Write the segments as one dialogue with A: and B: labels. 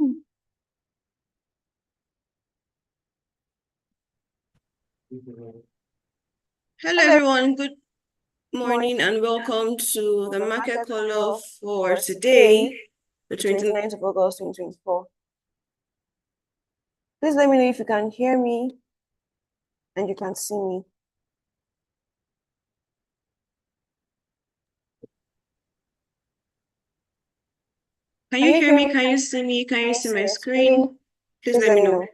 A: Hello everyone, good morning and welcome to the market color for today, the 29th of August 2024. Please let me know if you can hear me and you can see me. Can you hear me? Can you see me? Can you see my screen? Please let me know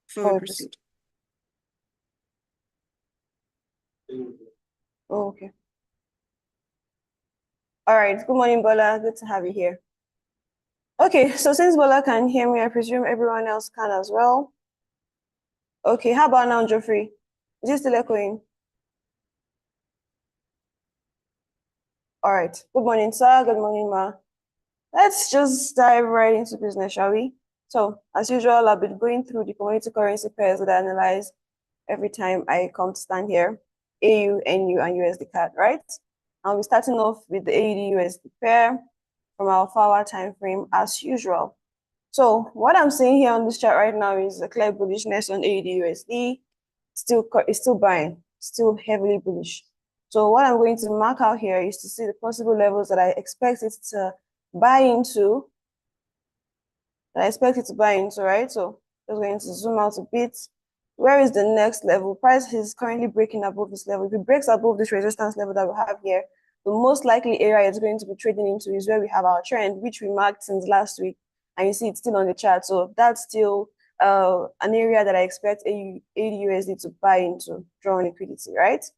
A: before we proceed. Oh, okay. All right. Good morning, Bola. Good to have you here. Okay, so since Bola can hear me, I presume everyone else can as well. Okay, how about now, Geoffrey? Is it still echoing? All right. Good morning, sir. Good morning, ma. Let's just dive right into business, shall we? So, as usual, I'll be going through the commodity currency pairs that I analyze every time I come to stand here. AU, NU, and USD CAD, right? I'll be starting off with the AUD USD pair from our 4-hour time frame as usual. So what I'm seeing here on this chart right now is a clear bullishness on AUD USD. It's still buying, still heavily bullish. So what I'm going to mark out here is to see the possible levels that I expect it to buy into. Right? So just going to zoom out a bit. Where is the next level? Price is currently breaking above this level. If it breaks above this resistance level that we have here, the most likely area it's going to be trading into is where we have our trend, which we marked since last week. And you see it's still on the chart. So that's still an area that I expect AUD/USD to buy into, draw on liquidity, right?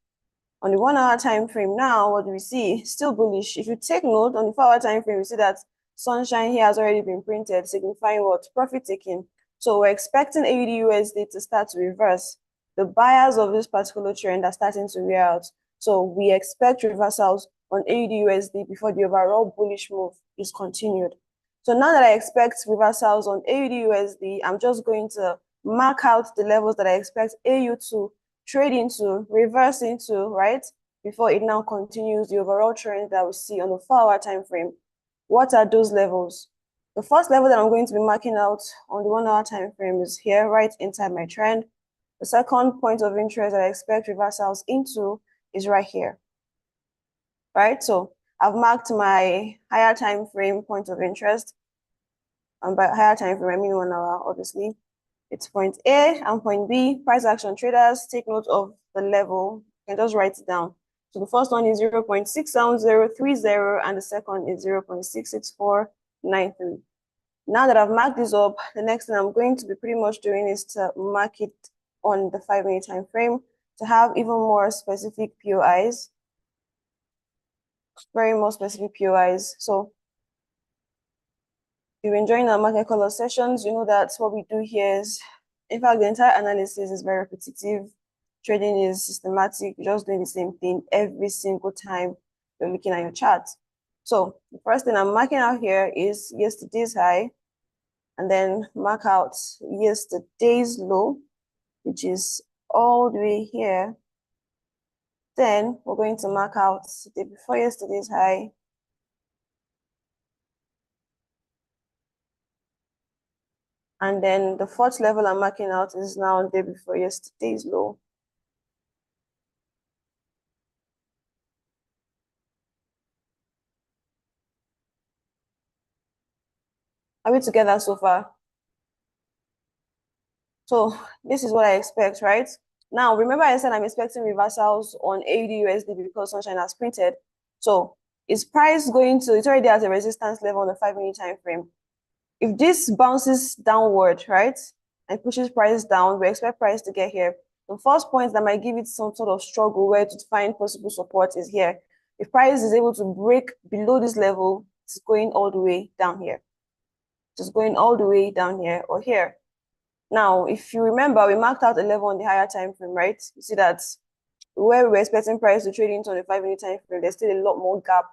A: On the 1-hour time frame now, what do we see? Still bullish. If you take note, on the 4-hour time frame, we see that sunshine here has already been printed, signifying what? Profit taking. So we're expecting AUD/USD to start to reverse. The buyers of this particular trend are starting to wear out. So we expect reversals on AUD/USD before the overall bullish move is continued. So now that I expect reversals on AUD/USD, I'm just going to mark out the levels that I expect AU to trade into, reverse into, right? Before it now continues the overall trend that we see on the 4-hour time frame. What are those levels? The first level that I'm going to be marking out on the 1-hour time frame is here, right inside my trend. The second point of interest that I expect reversals into is right here, right? So I've marked my higher time frame point of interest. And by higher time frame, I mean 1 hour, obviously. It's point A and point B. Price action traders, take note of the level. You can just write it down. So the first one is 0.67030, and the second is 0.66493. Now that I've marked this up, the next thing I'm going to be pretty much doing is to mark it on the 5-minute time frame to have even more specific POIs. Very more specific POIs. So if you're enjoying our market color sessions, you know that what we do here is, in fact, the entire analysis is very repetitive. Trading is systematic. You're just doing the same thing every single time you're looking at your chart. So the first thing I'm marking out here is yesterday's high, and then mark out yesterday's low, which is all the way here. Then we're going to mark out the day before yesterday's high, and then the fourth level I'm marking out is now the day before yesterday's low. Are we together so far? So this is what I expect, right? Now, remember I said I'm expecting reversals on AUD/USD because sunshine has printed. So is price going to, it's already at a resistance level on the 5-minute time frame. If this bounces downward, right, and pushes price down, we expect price to get here. The first point that might give it some sort of struggle where to find possible support is here. If price is able to break below this level, it's going all the way down here. Just going all the way down here or here. Now, if you remember, we marked out a level on the higher time frame, right? You see that where we were expecting price to trade into on the 5-minute time frame, there's still a lot more gap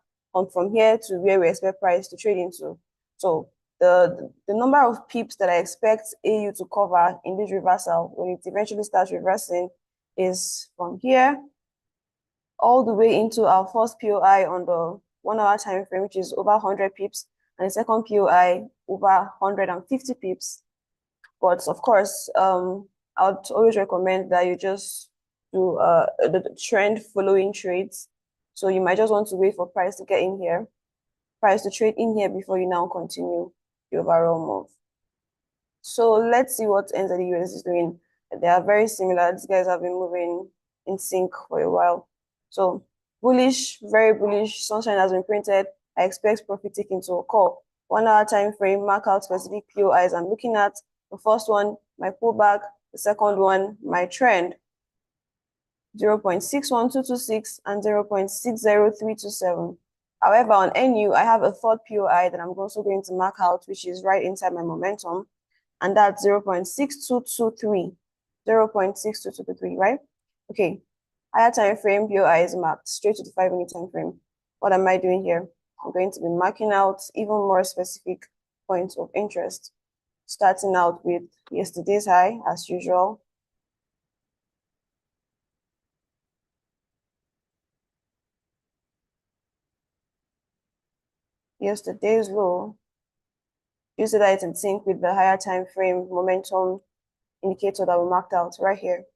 A: from here to where we expect price to trade into. So the number of pips that I expect AU to cover in this reversal when it eventually starts reversing is from here all the way into our first POI on the 1-hour time frame, which is over 100 pips. and the second POI over 150 pips. But of course, I would always recommend that you just do the trend following trades. So you might just want to wait for price to get in here, price to trade in here before you now continue the overall move. So let's see what NZUS is doing. They are very similar. These guys have been moving in sync for a while. So bullish, very bullish. Sunshine has been printed. I expect profit taking to occur. 1 hour time frame, mark out specific POIs I'm looking at. The first one, my pullback. The second one, my trend. 0.61226 and 0.60327. However, on NU, I have a third POI that I'm also going to mark out, which is right inside my momentum, and that's 0.6223, 0.62223, right? Okay, higher time frame POI is marked straight to the 5-minute time frame. What am I doing here? I'm going to be marking out even more specific points of interest, starting out with yesterday's high, as usual. Yesterday's low, you see that it's in sync with the higher time frame momentum indicator that we marked out right here.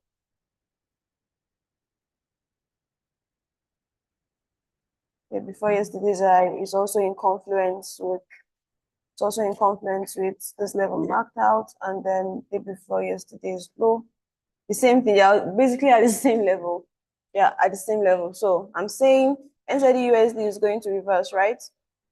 A: Yeah, before yesterday's high is also in confluence with this level marked out, and then the before yesterday's low, the same thing. Yeah, basically at the same level. Yeah, at the same level. So I'm saying NZUSD is going to reverse, right?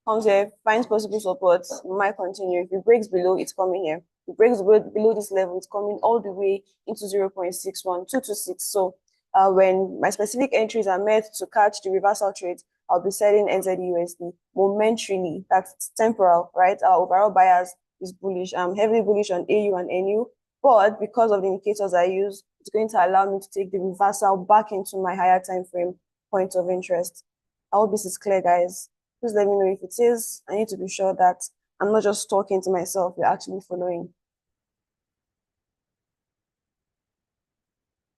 A: Comes here, finds possible support, might continue. If it breaks below, it's coming here. If it breaks below this level, it's coming all the way into 0.61226. So when my specific entries are met to catch the reversal trade, I'll be selling NZUSD momentarily. That's temporal, right? Our overall bias is bullish. I'm heavily bullish on AU and NU, but because of the indicators I use, it's going to allow me to take the reversal back into my higher time frame point of interest. I hope this is clear, guys. Please let me know if it is. I need to be sure that I'm not just talking to myself, you're actually following.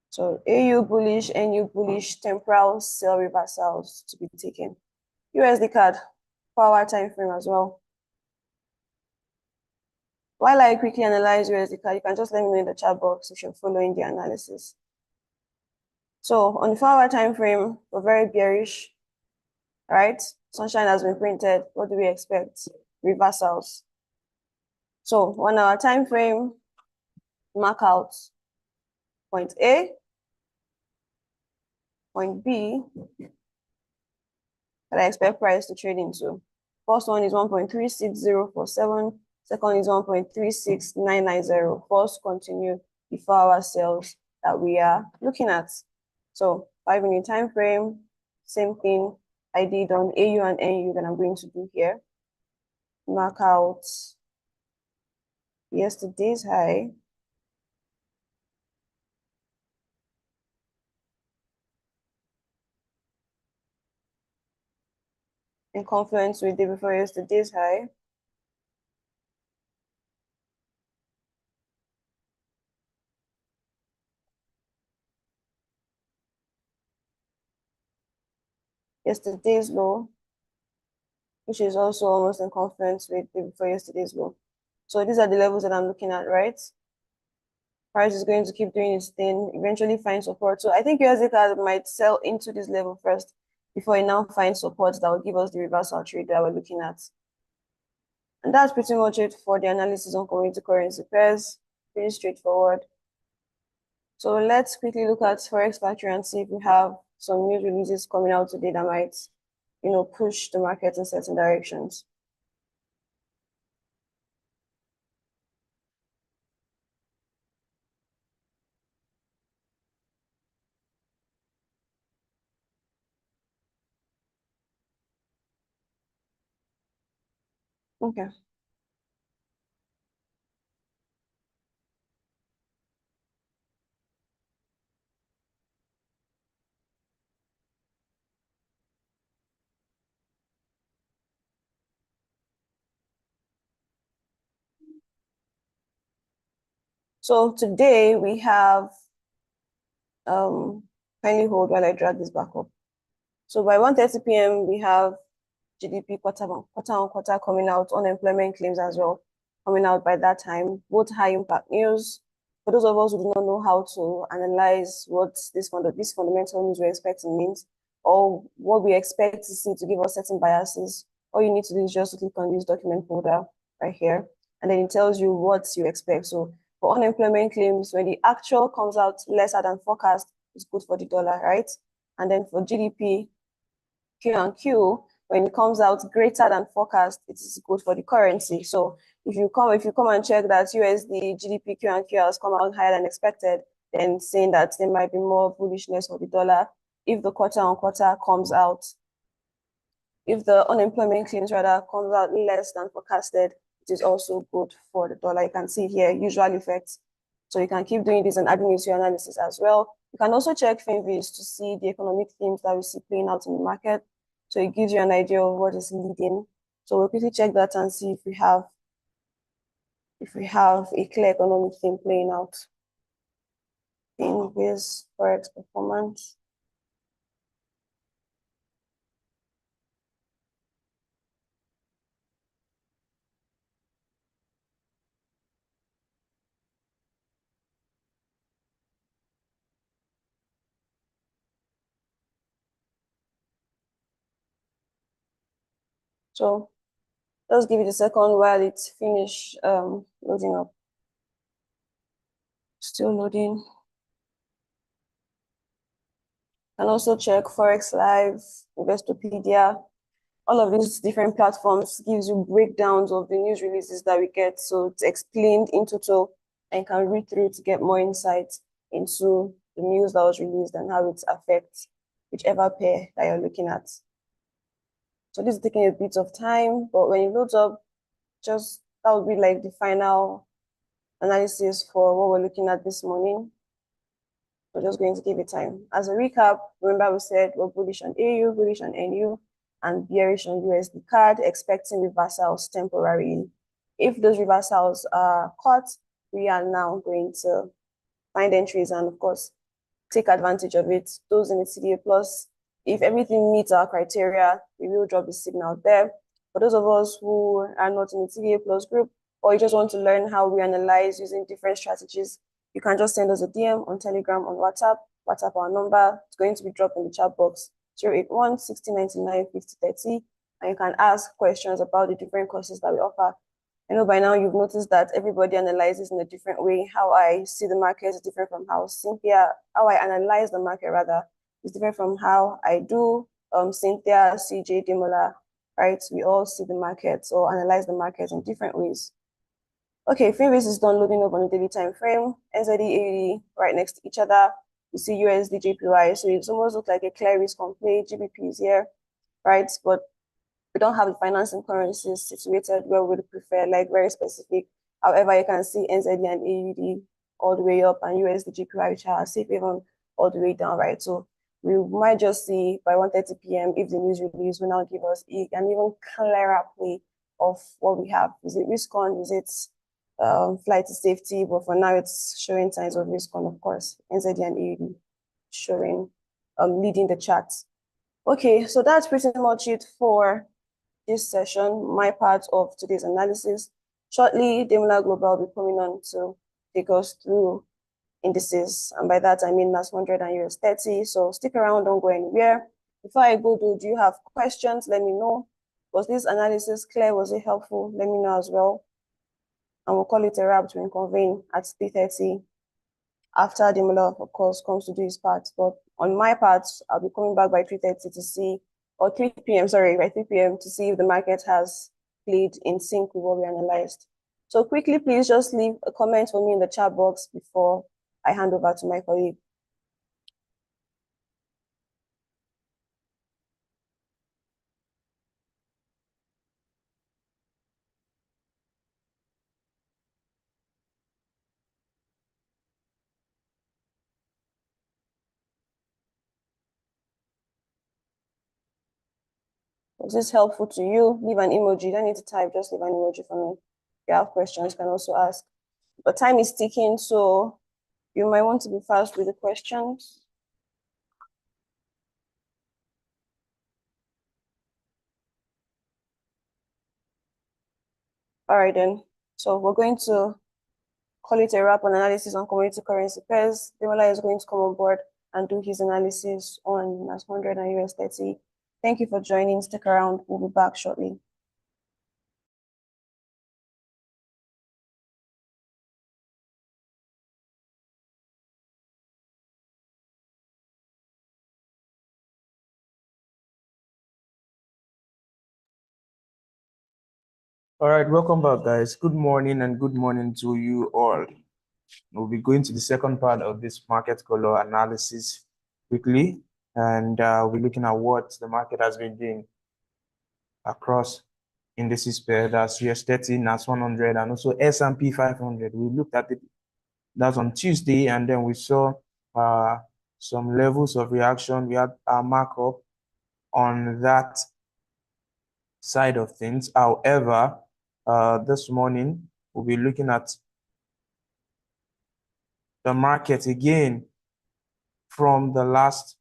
A: So AU bullish, NU bullish, temporal sell reversals to be taken. USD card, 4-hour time frame as well. While I quickly analyze USD card, you can just let me know in the chat box if you're following the analysis. So on the 4-hour time frame, we're very bearish, right? Sunshine has been printed. What do we expect? Reversals. So 1-hour time frame, mark out point A, point B, that I expect price to trade into. First one is 1.36047. Second is 1.36990. First, continue the 4-hour sales that we are looking at. So 5-minute time frame, same thing I did on AU and NU that I'm going to do here. Mark out yesterday's high. In confluence with the day before yesterday's high. Yesterday's low, which is also almost in confluence with the day before yesterday's low. So these are the levels that I'm looking at, right? Price is going to keep doing its thing, eventually find support. So I think USD card might sell into this level first before it now finds support that will give us the reversal trade that we're looking at. And that's pretty much it for the analysis on commodity currency pairs. Pretty straightforward. So let's quickly look at Forex Factory and see if we have some news releases coming out today that might, push the market in certain directions. Okay. So today we have, kindly hold while I drag this back up. So by 1:30 p.m. we have GDP quarter on quarter coming out, unemployment claims as well coming out by that time, both high impact news. For those of us who do not know how to analyze what this fundamental news we're expecting means, or what we expect to see to give us certain biases, all you need to do is just click on this document folder right here, and then it tells you what you expect. So for unemployment claims, when the actual comes out lesser than forecast, it's good for the dollar, right? And then for GDP, Q and Q, when it comes out greater than forecast, it is good for the currency. So if you come and check that USD GDP Q and Q has come out higher than expected, then saying that there might be more bullishness for the dollar. If the quarter on quarter comes out, if the unemployment claims rather comes out less than forecasted, it is also good for the dollar. You can see here usual effects. So you can keep doing this and adding it to your analysis as well. You can also check FinViz to see the economic themes that we see playing out in the market. So it gives you an idea of what is leading. So we'll quickly check that and see if we have a clear economic theme playing out. FinViz Forex performance. So just give it a second while it's finished loading up. Still loading. And also check Forex Live, Investopedia. All of these different platforms gives you breakdowns of the news releases that we get. So it's explained in total and can read through to get more insights into the news that was released and how it affects whichever pair that you're looking at. So this is taking a bit of time, but when it loads up, just that would be like the final analysis for what we're looking at this morning. We're just going to give it time. As a recap, remember we said we're bullish on AU, bullish on NU, and bearish on USD CAD, expecting reversals temporarily. If those reversals are caught, we are now going to find entries and, of course, take advantage of it. Those in the CDA Plus, if everything meets our criteria, we will drop the signal there. For those of us who are not in the CDA Plus group, or you just want to learn how we analyze using different strategies, you can just send us a DM on Telegram, on WhatsApp. WhatsApp our number. It's going to be dropped in the chat box, 081 6099 5030. And you can ask questions about the different courses that we offer. I know by now you've noticed that everybody analyzes in a different way. How I see the market is different from how I analyze the market rather, is different from how I do. Cynthia, CJ, Demola, right? We all see the market or analyze the market in different ways. Okay, FinViz is done loading up on a daily time frame. NZD, AUD right next to each other. You see USD, JPY. So it almost looks like a clear risk on play. GBP is here, right? But we don't have the financing currencies situated where we would prefer, like very specific. However, you can see NZD and AUD all the way up and USD, JPY, which are safe haven all the way down, right? So we might just see by 1:30 p.m. if the news release will now give us an even clearer play of what we have. Is it risk on? Is it flight to safety? But for now, it's showing signs of risk on, of course. NZD and AUD showing, leading the chart. Okay, so that's pretty much it for this session, my part of today's analysis. Shortly, Demola Global will be coming on to take us through indices. And by that, I mean NAS 100 and US 30. So stick around, don't go anywhere. Before I go, though, do you have questions? Let me know. Was this analysis clear? Was it helpful? Let me know as well. And we'll call it a wrap to reconvene at 3:30 after Demola, of course, comes to do his part. But on my part, I'll be coming back by 3:30 to see, or 3 p.m., sorry, by 3 p.m. to see if the market has played in sync with what we analyzed. So quickly, please just leave a comment for me in the chat box before I hand over to my colleague. Was this helpful to you? Leave an emoji. You don't need to type, just leave an emoji for me. If you have questions, you can also ask. But time is ticking, so you might want to be fast with the questions. All right then. So we're going to call it a wrap on analysis on commodity currency pairs. Demola is going to come on board and do his analysis on NAS 100 and US 30. Thank you for joining. Stick around. We'll be back shortly.
B: All right, welcome back, guys. Good morning and good morning to you all. We'll be going to the second part of this market color analysis quickly, and we'll be looking at what the market has been doing across indices pair. That's US 30, NAS 100, and also S&P 500. We looked at it. That's on Tuesday, and then we saw some levels of reaction. We had our markup on that side of things. However, this morning we'll be looking at the market again from the last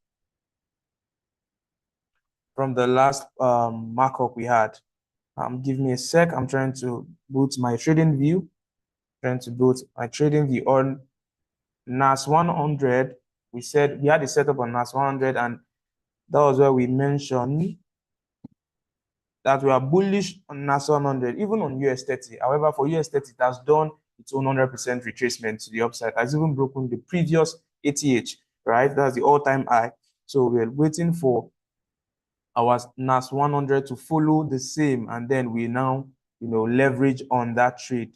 B: markup we had. Give me a sec. I'm trying to boot my trading view. On NAS 100. We said we had a setup on NAS 100, and that was where we mentioned that we are bullish on NAS 100, even on US 30. However, for US 30, it has done its own 100% retracement to the upside. It has even broken the previous ATH, right? That's the all-time high. So we're waiting for our NAS 100 to follow the same, and then we now, leverage on that trade.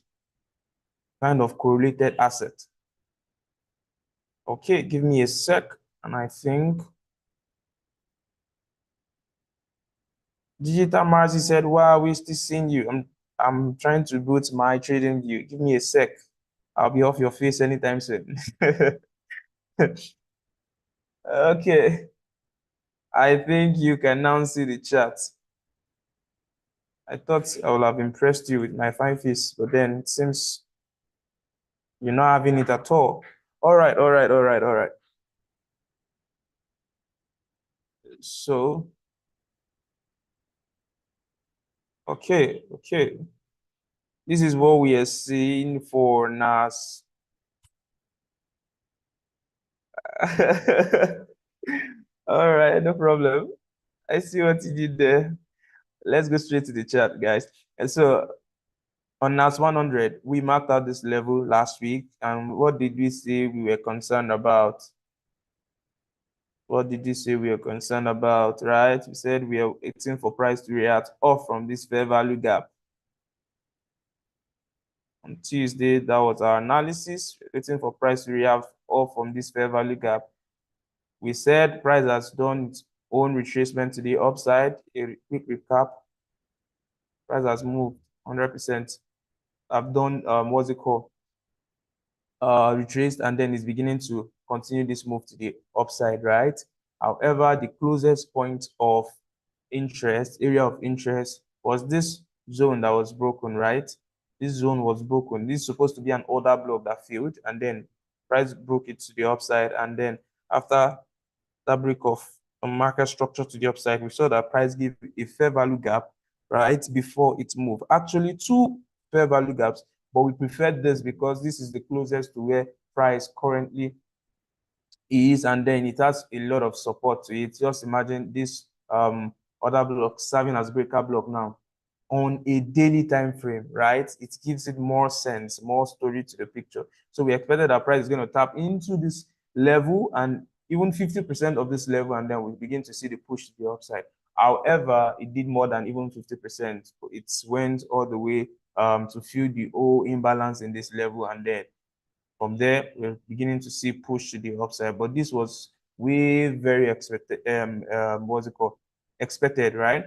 B: Kind of correlated asset. Okay, give me a sec, and I think Digital Marzi said, "Wow, we still seeing you." I'm trying to boot my trading view. Give me a sec. I'll be off your face anytime soon. Okay. I think you can now see the chat. I thought I would have impressed you with my fine face, but then it seems you're not having it at all. All right. So, okay. This is what we are seeing for NAS. All right, no problem. I see what you did there. Let's go straight to the chat, guys. And so on NAS 100, we marked out this level last week. And what did we say we were concerned about? What did you say we were concerned about, right? We said we are waiting for price to react off from this fair value gap. On Tuesday, that was our analysis, waiting for price to react off from this fair value gap. We said price has done its own retracement to the upside. A quick recap. Price has moved 100%. I've done what's it called? Retraced, and then it's beginning to continue this move to the upside, right? However, the closest point of interest, area of interest, was this zone that was broken, right? This zone was broken. This is supposed to be an order block that failed, and then price broke it to the upside, and then after that break of a market structure to the upside, we saw that price give a fair value gap right before it moved. Actually, two fair value gaps, but we preferred this because this is the closest to where price currently is, and then it has a lot of support to it. Just imagine this order block serving as breaker block now on a daily time frame, right? It gives it more sense, more story to the picture. So we expected that price is going to tap into this level and even 50% of this level, and then we begin to see the push to the upside. However, it did more than even 50%. It went all the way to fill the whole imbalance in this level, and then from there we're beginning to see push to the upside. But this was way very expected. What's it called? Expected, right?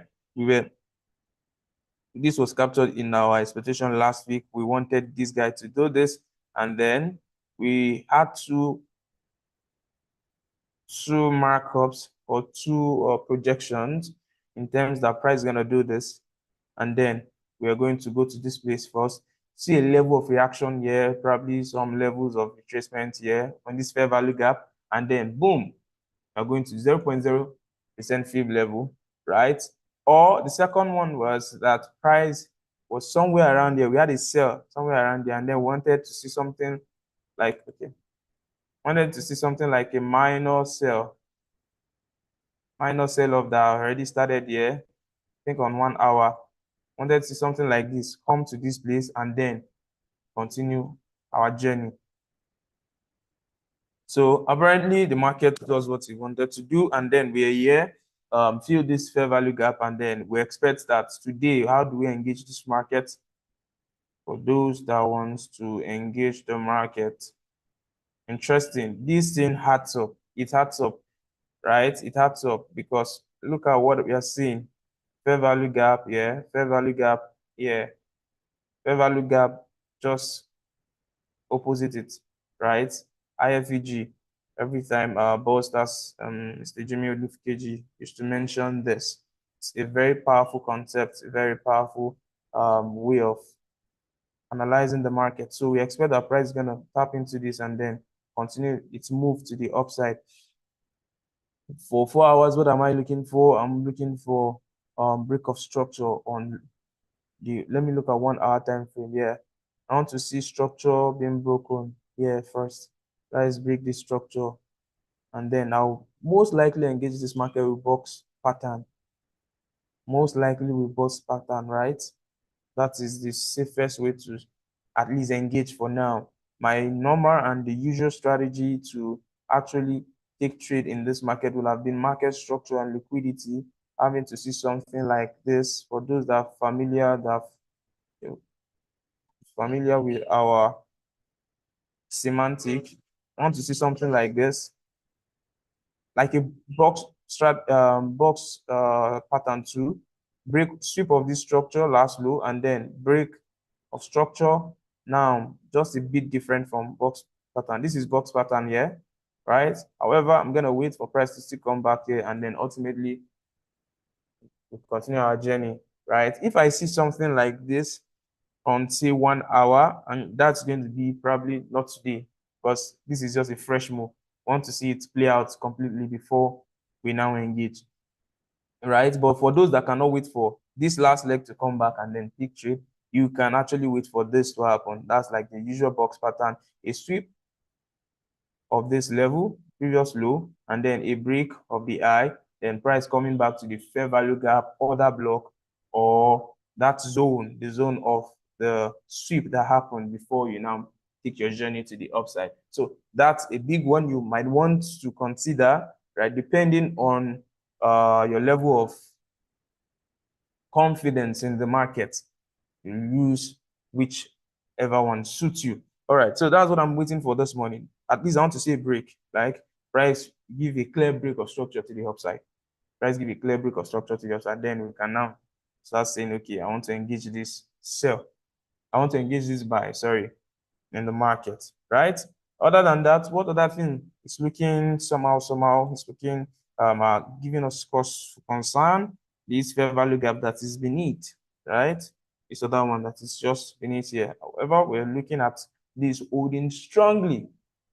B: This was captured in our expectation last week. We wanted this guy to do this, and then we had two markups or two projections in terms that price is going to do this, and then we are going to go to this place first, see a level of reaction here, probably some levels of retracement here on this fair value gap, and then boom, we're going to 0.0% fib level, right? Or the second one was that price was somewhere around there. We had a sell somewhere around there, and then wanted to see something like, okay, wanted to see something like a minor sell off that already started here. I think on 1 hour. Wanted to see something like this come to this place and then continue our journey. So apparently the market does what it wanted to do, and then we're here, fill this fair value gap, and then we expect that today, how do we engage this market? For those that wants to engage the market, interesting. This thing hats up. It hats up, right? It hats up because look at what we are seeing. Fair value gap, yeah. Fair value gap, yeah. Fair value gap, just opposite it, right? IFEG. Every time boss that's Mr. Ejimi Olufukeji used to mention this. It's a very powerful concept, a very powerful way of analyzing the market. So we expect our price is gonna tap into this and then continue its move to the upside. For 4 hours, what am I looking for? I'm looking for break of structure on the, let me look at 1 hour time frame. Yeah, I want to see structure being broken here first. Let's break this structure, and then I'll most likely engage this market with box pattern. Most likely with box pattern, right? That is the safest way to at least engage for now. My normal and the usual strategy to actually take trade in this market will have been market structure and liquidity, having to see something like this. For those that are familiar, with our semantic, I want to see something like this, like a box pattern two, break sweep of this structure last low, and then break of structure. Now just a bit different from box pattern. This is box pattern here, right? However, I'm gonna wait for price to still come back here, and then ultimately we continue our journey, right? If I see something like this on say 1 hour, and that's going to be probably not today, because this is just a fresh move. I want to see it play out completely before we now engage, right? But for those that cannot wait for this last leg to come back and then pick trade, you can actually wait for this to happen. That's like the usual box pattern, a sweep of this level, previous low, and then a break of the high, then price coming back to the fair value gap, order block, or that zone, the zone of the sweep that happened before you now take your journey to the upside. So that's a big one you might want to consider, right? Depending on your level of confidence in the market, you use whichever one suits you. All right, so that's what I'm waiting for this morning. At least I want to see a break, like price give a clear break of structure to the upside. Price give a clear break of structure to the upside. Then we can now start saying, okay, I want to engage this sell. I want to engage this buy, sorry, in the market, right? Other than that, what other thing is looking somehow, it's looking giving us cause for concern, this fair value gap that is beneath, right? This other one that is just beneath here. However, we're looking at this holding strongly.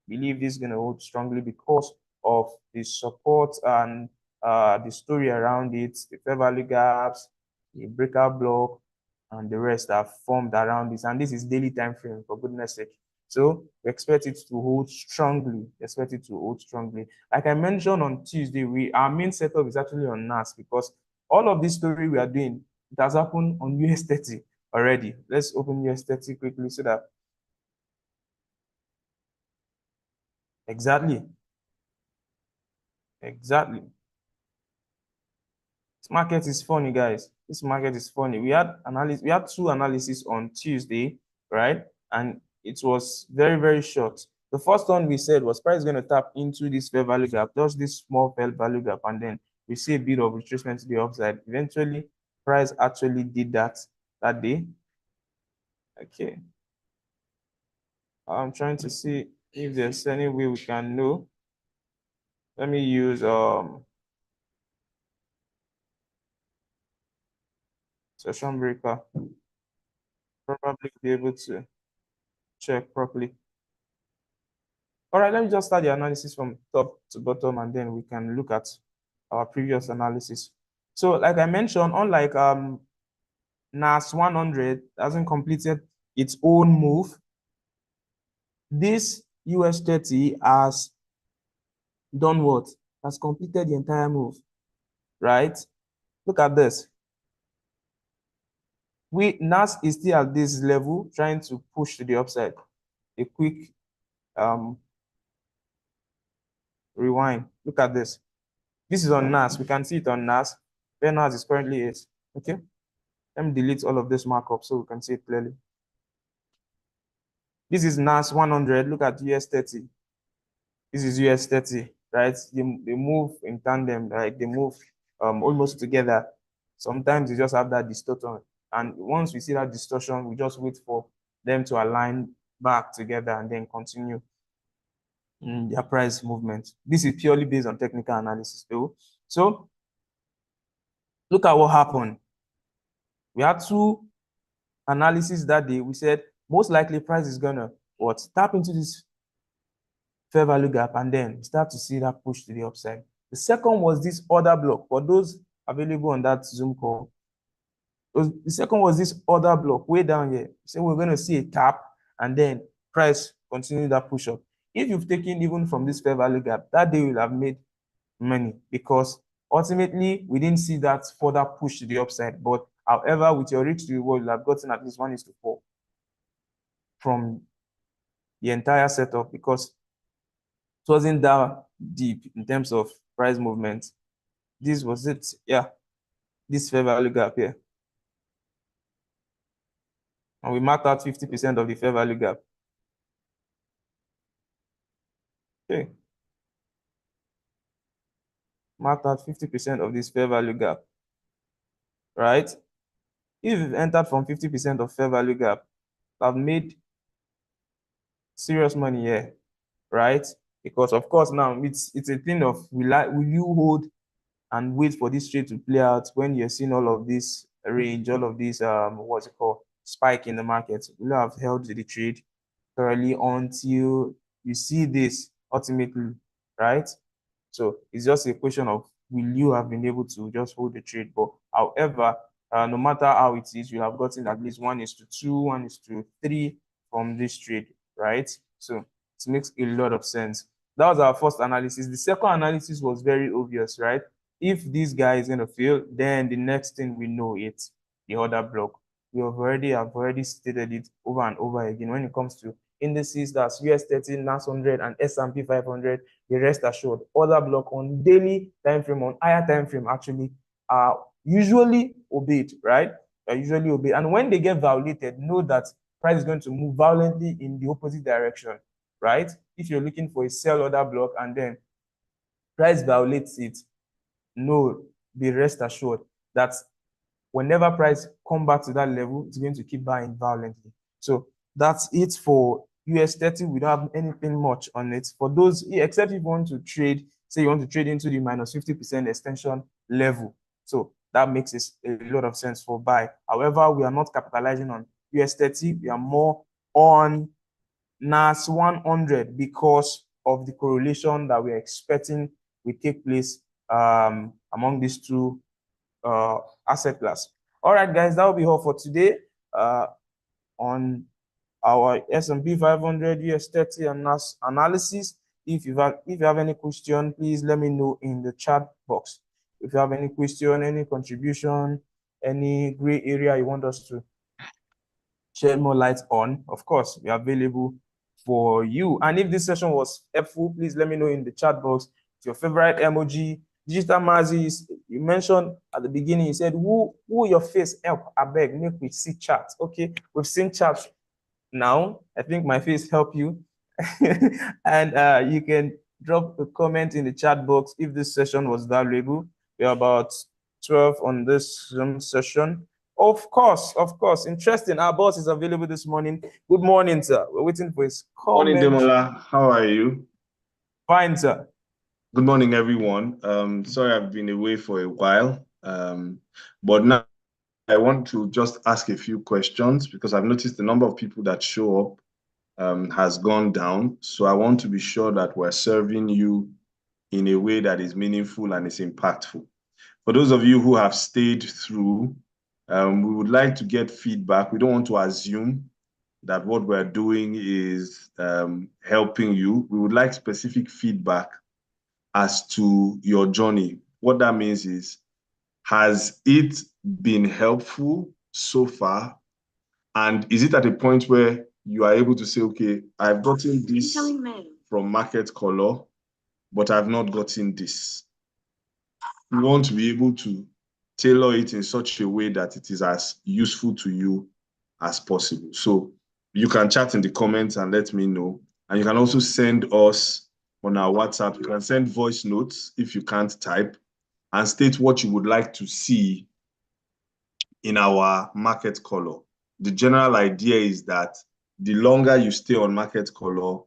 B: Believe this is going to hold strongly because of the support and the story around it, the fair value gaps, the breakout block, and the rest are formed around this. And this is daily time frame, for goodness sake. So we expect it to hold strongly. Expect it to hold strongly. Like I mentioned on Tuesday, our main setup is actually on NAS because all of this story we are doing, it has happened on US 30 already. Let's open US 30 quickly so that exactly. This market is funny, guys. This market is funny. We had two analyses on Tuesday, right? And it was very, very short. The first one we said was price going to tap into this fair value gap, just this small fair value gap, and then we see a bit of retracement to the upside. Eventually, price actually did that day. Okay. I'm trying to see if there's any way we can know. Let me use session breaker. Probably be able to check properly. All right, let me just start the analysis from top to bottom, and then we can look at our previous analysis. So like I mentioned, unlike NAS 100 hasn't completed its own move. This US 30 has done what? Has completed the entire move, right? Look at this. NAS is still at this level, trying to push to the upside. A quick rewind. Look at this. This is on NAS. We can see it on NAS. Where NAS is currently is. Okay. Let me delete all of this markup so we can see it clearly. This is NAS 100. Look at US 30. This is US 30, right? They move in tandem, right? They move almost together. Sometimes you just have that distortion. And once we see that distortion, we just wait for them to align back together and then continue their price movement. This is purely based on technical analysis, though. So look at what happened. We had two analysis that day. We said most likely price is gonna what? Tap into this fair value gap and then start to see that push to the upside. The second was this order block. For those available on that Zoom call, the second was this order block way down here. So we're going to see a tap and then price continue that push up. If you've taken even from this fair value gap, that day will have made money because ultimately we didn't see that further push to the upside. But however, with your risk to reward, you'll have gotten at least 1:4 from the entire setup because it wasn't that deep in terms of price movement. This was it. Yeah, this fair value gap here. And we marked out 50% of the fair value gap. Okay. Marked out 50% of this fair value gap. Right? If you've entered from 50% of fair value gap, I've made serious money here. Right? Because of course now it's a thing of will you hold and wait for this trade to play out when you're seeing all of this range, all of this what's it called, spike in the market. Will have held the trade thoroughly until you see this ultimately, right? So it's just a question of will you have been able to just hold the trade. But however, no matter how it is, you have gotten at least 1:2, 1:3 from this trade, right? So it makes a lot of sense. That was our first analysis. The second analysis was very obvious, right? If this guy is going to fail, then the next thing we know it's the order block. Have already stated it over and over again. When it comes to indices, that's US 30, NAS 100, and S&P 500, the rest assured. Order block on daily time frame, on higher time frame, actually are usually obeyed, right? Are usually obeyed. And when they get violated, know that price is going to move violently in the opposite direction, right? If you're looking for a sell order block and then price violates it, no, be rest assured that whenever price come back to that level, it's going to keep buying violently. So that's it for US 30. We don't have anything much on it. For those, except if you want to trade, say you want to trade into the minus 50% extension level. So that makes it a lot of sense for buy. However, we are not capitalizing on US 30. We are more on NAS 100 because of the correlation that we're expecting will take place among these two asset class. All right, guys, that will be all for today on our S&P 500, US 30, and NAS analysis. If you have any question, please let me know in the chat box. If you have any question, any contribution, any gray area you want us to shed more light on, of course, we are available for you. And if this session was helpful, please let me know in the chat box. Your favorite emoji, digital mazis. You mentioned at the beginning, you said, who your face help? I beg, make we see chat. Okay, we've seen chat now. I think my face help you. And you can drop a comment in the chat box if this session was valuable. We're about 12 on this Zoom session. Of course. Interesting. Our boss is available this morning. Good morning, sir. We're waiting for his comment.
C: Morning, Demola. How are you?
B: Fine, sir.
C: Good morning, everyone. Sorry I've been away for a while, but now I want to just ask a few questions because I've noticed the number of people that show up has gone down. So I want to be sure that we're serving you in a way that is meaningful and is impactful. For those of you who have stayed through, We would like to get feedback. We don't want to assume that what we're doing is helping you. We would like specific feedback as to your journey. What that means is, has it been helpful so far? And is it at a point where you are able to say, okay, I've gotten this from Market Color, but I've not gotten this. We want to be able to tailor it in such a way that it is as useful to you as possible. So you can chat in the comments and let me know. And you can also send us on our WhatsApp. You can send voice notes if you can't type and state what you would like to see in our Market Color. The general idea is that the longer you stay on Market Color,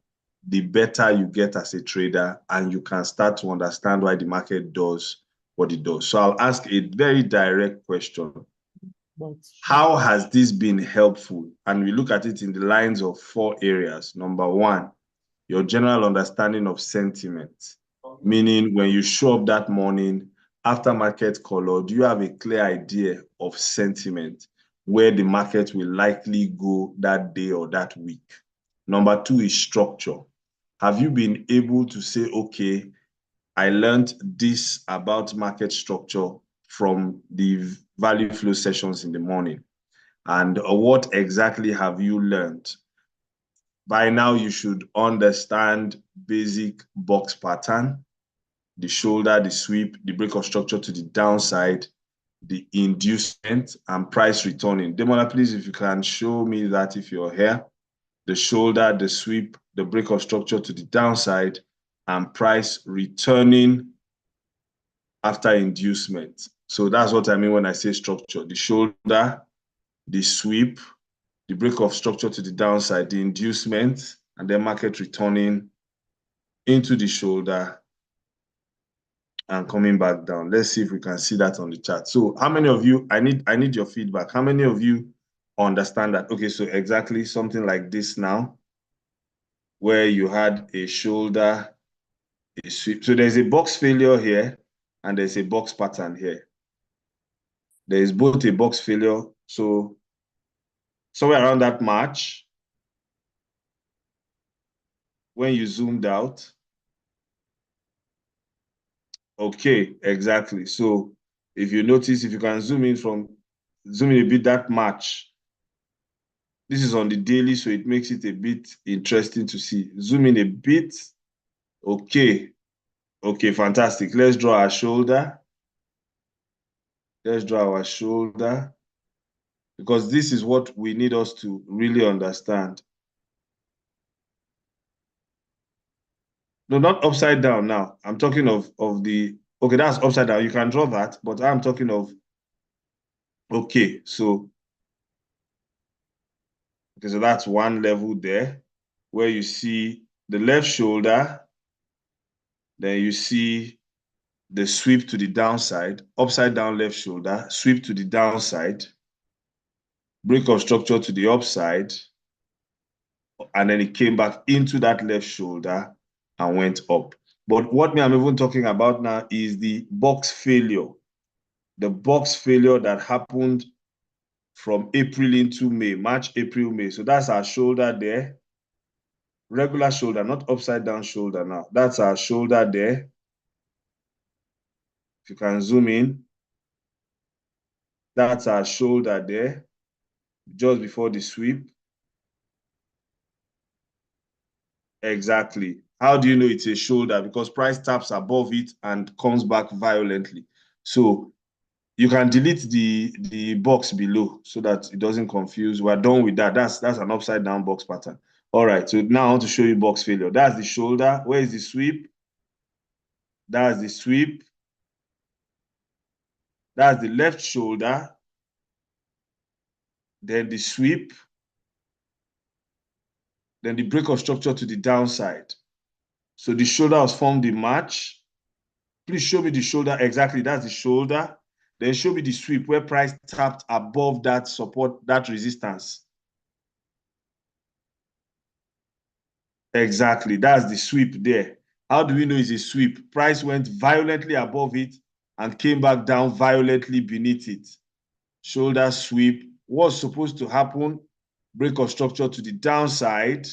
C: the better you get as a trader, and you can start to understand why the market does what it does. So I'll ask a very direct question. How has this been helpful? And we look at it in the lines of 4 areas. Number 1, your general understanding of sentiment, meaning when you show up that morning after Market Color, do you have a clear idea of sentiment, where the market will likely go that day or that week? Number 2 is structure. Have you been able to say, okay, I learned this about market structure from the value flow sessions in the morning? And what exactly have you learned? By now, you should understand basic box pattern, the shoulder, the sweep, the break of structure to the downside, the inducement, and price returning. Demola, please, if you can show me that if you're here. The shoulder, the sweep, the break of structure to the downside, and price returning after inducement. So that's what I mean when I say structure. The shoulder, the sweep, the break of structure to the downside, the inducement, and then market returning into the shoulder and coming back down. Let's see if we can see that on the chart. So how many of you, I need your feedback. How many of you understand that? Okay, so exactly something like this now, where you had a shoulder, a sweep. So there's a box failure here, and there's a box pattern here. There is both a box failure. So somewhere around that March, when you zoomed out, okay, exactly. So if you notice, if you can zoom in a bit, that March, this is on the daily, so it makes it a bit interesting to see. Zoom in a bit. Okay. Okay, fantastic. Let's draw our shoulder. Let's draw our shoulder, because this is what we need us to really understand. No, not upside down now. I'm talking of the, okay, that's upside down. You can draw that, but I'm talking of, okay, so that's one level there, where you see the left shoulder, then you see the sweep to the downside, upside down left shoulder, sweep to the downside, break of structure to the upside, and then it came back into that left shoulder and went up. But what I'm even talking about now is the box failure. The box failure that happened from April into May, March, April, May. So that's our shoulder there. Regular shoulder, not upside down shoulder now. That's our shoulder there. If you can zoom in, that's our shoulder there, just before the sweep. Exactly. How do you know it's a shoulder? Because price taps above it and comes back violently. So you can delete the box below so that it doesn't confuse. We're done with that. That's an upside down box pattern. All right, so now I want to show you box failure. That's the shoulder. Where is the sweep? That's the sweep. That's the left shoulder. Then the sweep. Then the break of structure to the downside. So the shoulder was formed in March. Please show me the shoulder. Exactly, that's the shoulder. Then show me the sweep where price tapped above that support, that resistance. Exactly, that's the sweep there. How do we know it's a sweep? Price went violently above it and came back down violently beneath it. shoulder sweep. What's supposed to happen? Break of structure to the downside.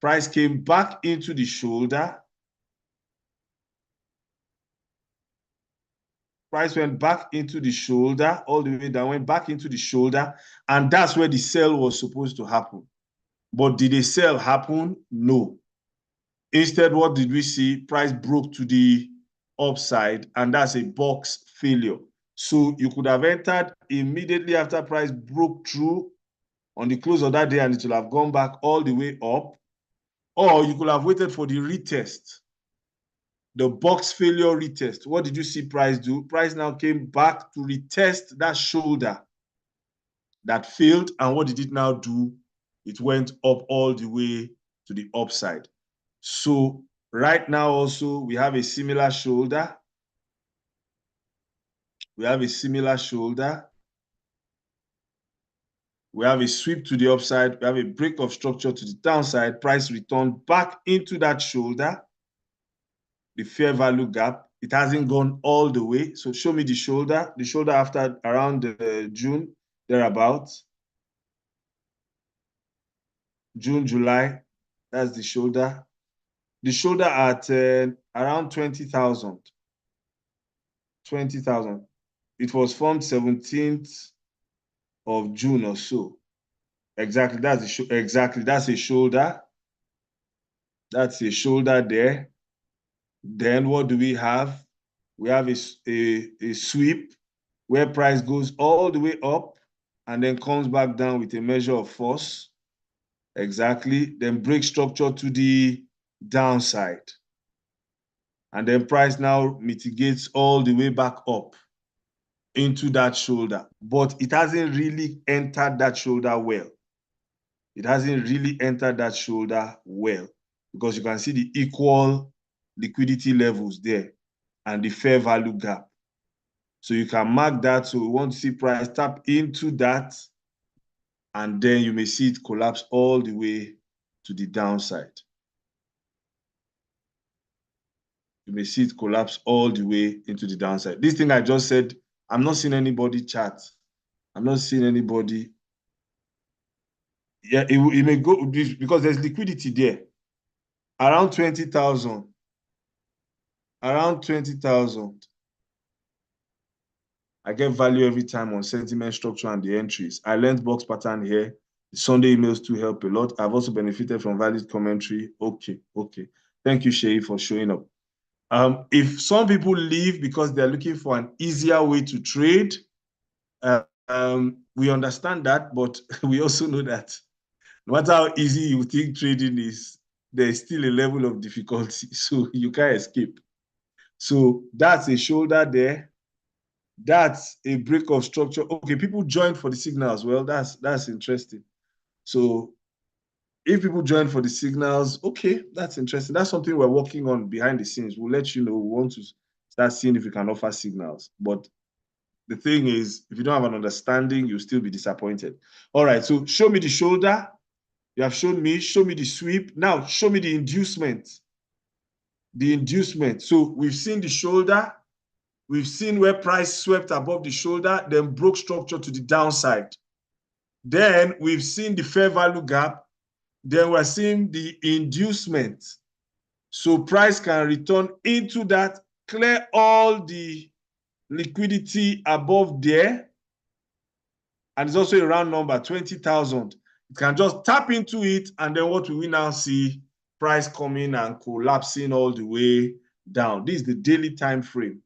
C: Price came back into the shoulder. Price went back into the shoulder, all the way down, went back into the shoulder, and that's where the sell was supposed to happen. But did a sell happen? No. Instead, what did we see? Price broke to the upside, and that's a box failure. So you could have entered immediately after price broke through on the close of that day, and it will have gone back all the way up. Or you could have waited for the retest, the box failure retest. What did you see price do? Price now came back to retest that shoulder that failed. And what did it now do? It went up all the way to the upside. So right now also, we have a similar shoulder. We have a similar shoulder. We have a sweep to the upside. We have a break of structure to the downside. Price returned back into that shoulder, the fair value gap. It hasn't gone all the way. So show me the shoulder after around June, thereabouts. June, July, that's the shoulder. The shoulder at around 20,000. 20,000. It was formed 17th of June or so. Exactly, that's a shoulder. That's a shoulder there. Then what do we have? We have a sweep where price goes all the way up and then comes back down with a measure of force. Exactly. Then break structure to the downside. And then price now mitigates all the way back up into that shoulder. But it hasn't really entered that shoulder well. It hasn't really entered that shoulder well because you can see the equal liquidity levels there and the fair value gap. So you can mark that. So we want to see price tap into that, and then you may see it collapse all the way to the downside. You may see it collapse all the way into the downside. This thing I just said, I'm not seeing anybody chat. I'm not seeing anybody. Yeah, it may go because there's liquidity there. Around 20,000. Around 20,000. I get value every time on sentiment structure and the entries. I learned box pattern here. The Sunday emails too help a lot. I've also benefited from valid commentary. Okay. Thank you, Shay, for showing up. If some people leave because they're looking for an easier way to trade, we understand that, but we also know that no matter how easy you think trading is, there's still a level of difficulty, so you can't escape. So that's a shoulder there. That's a break of structure. Okay, people joined for the signals. Well, that's interesting. So if people join for the signals, okay, that's interesting. That's something we're working on behind the scenes. We'll let you know. We want to start seeing if we can offer signals. But the thing is, if you don't have an understanding, you'll still be disappointed. All right, so show me the shoulder. You have shown me. Show me the sweep. Now, show me the inducement. The inducement. So we've seen the shoulder. We've seen where price swept above the shoulder, then broke structure to the downside. Then we've seen the fair value gap. Then we're seeing the inducement. So price can return into that, clear all the liquidity above there. And it's also a round number, 20,000. It can just tap into it. And then what will we now see? Price coming and collapsing all the way down. This is the daily time frame.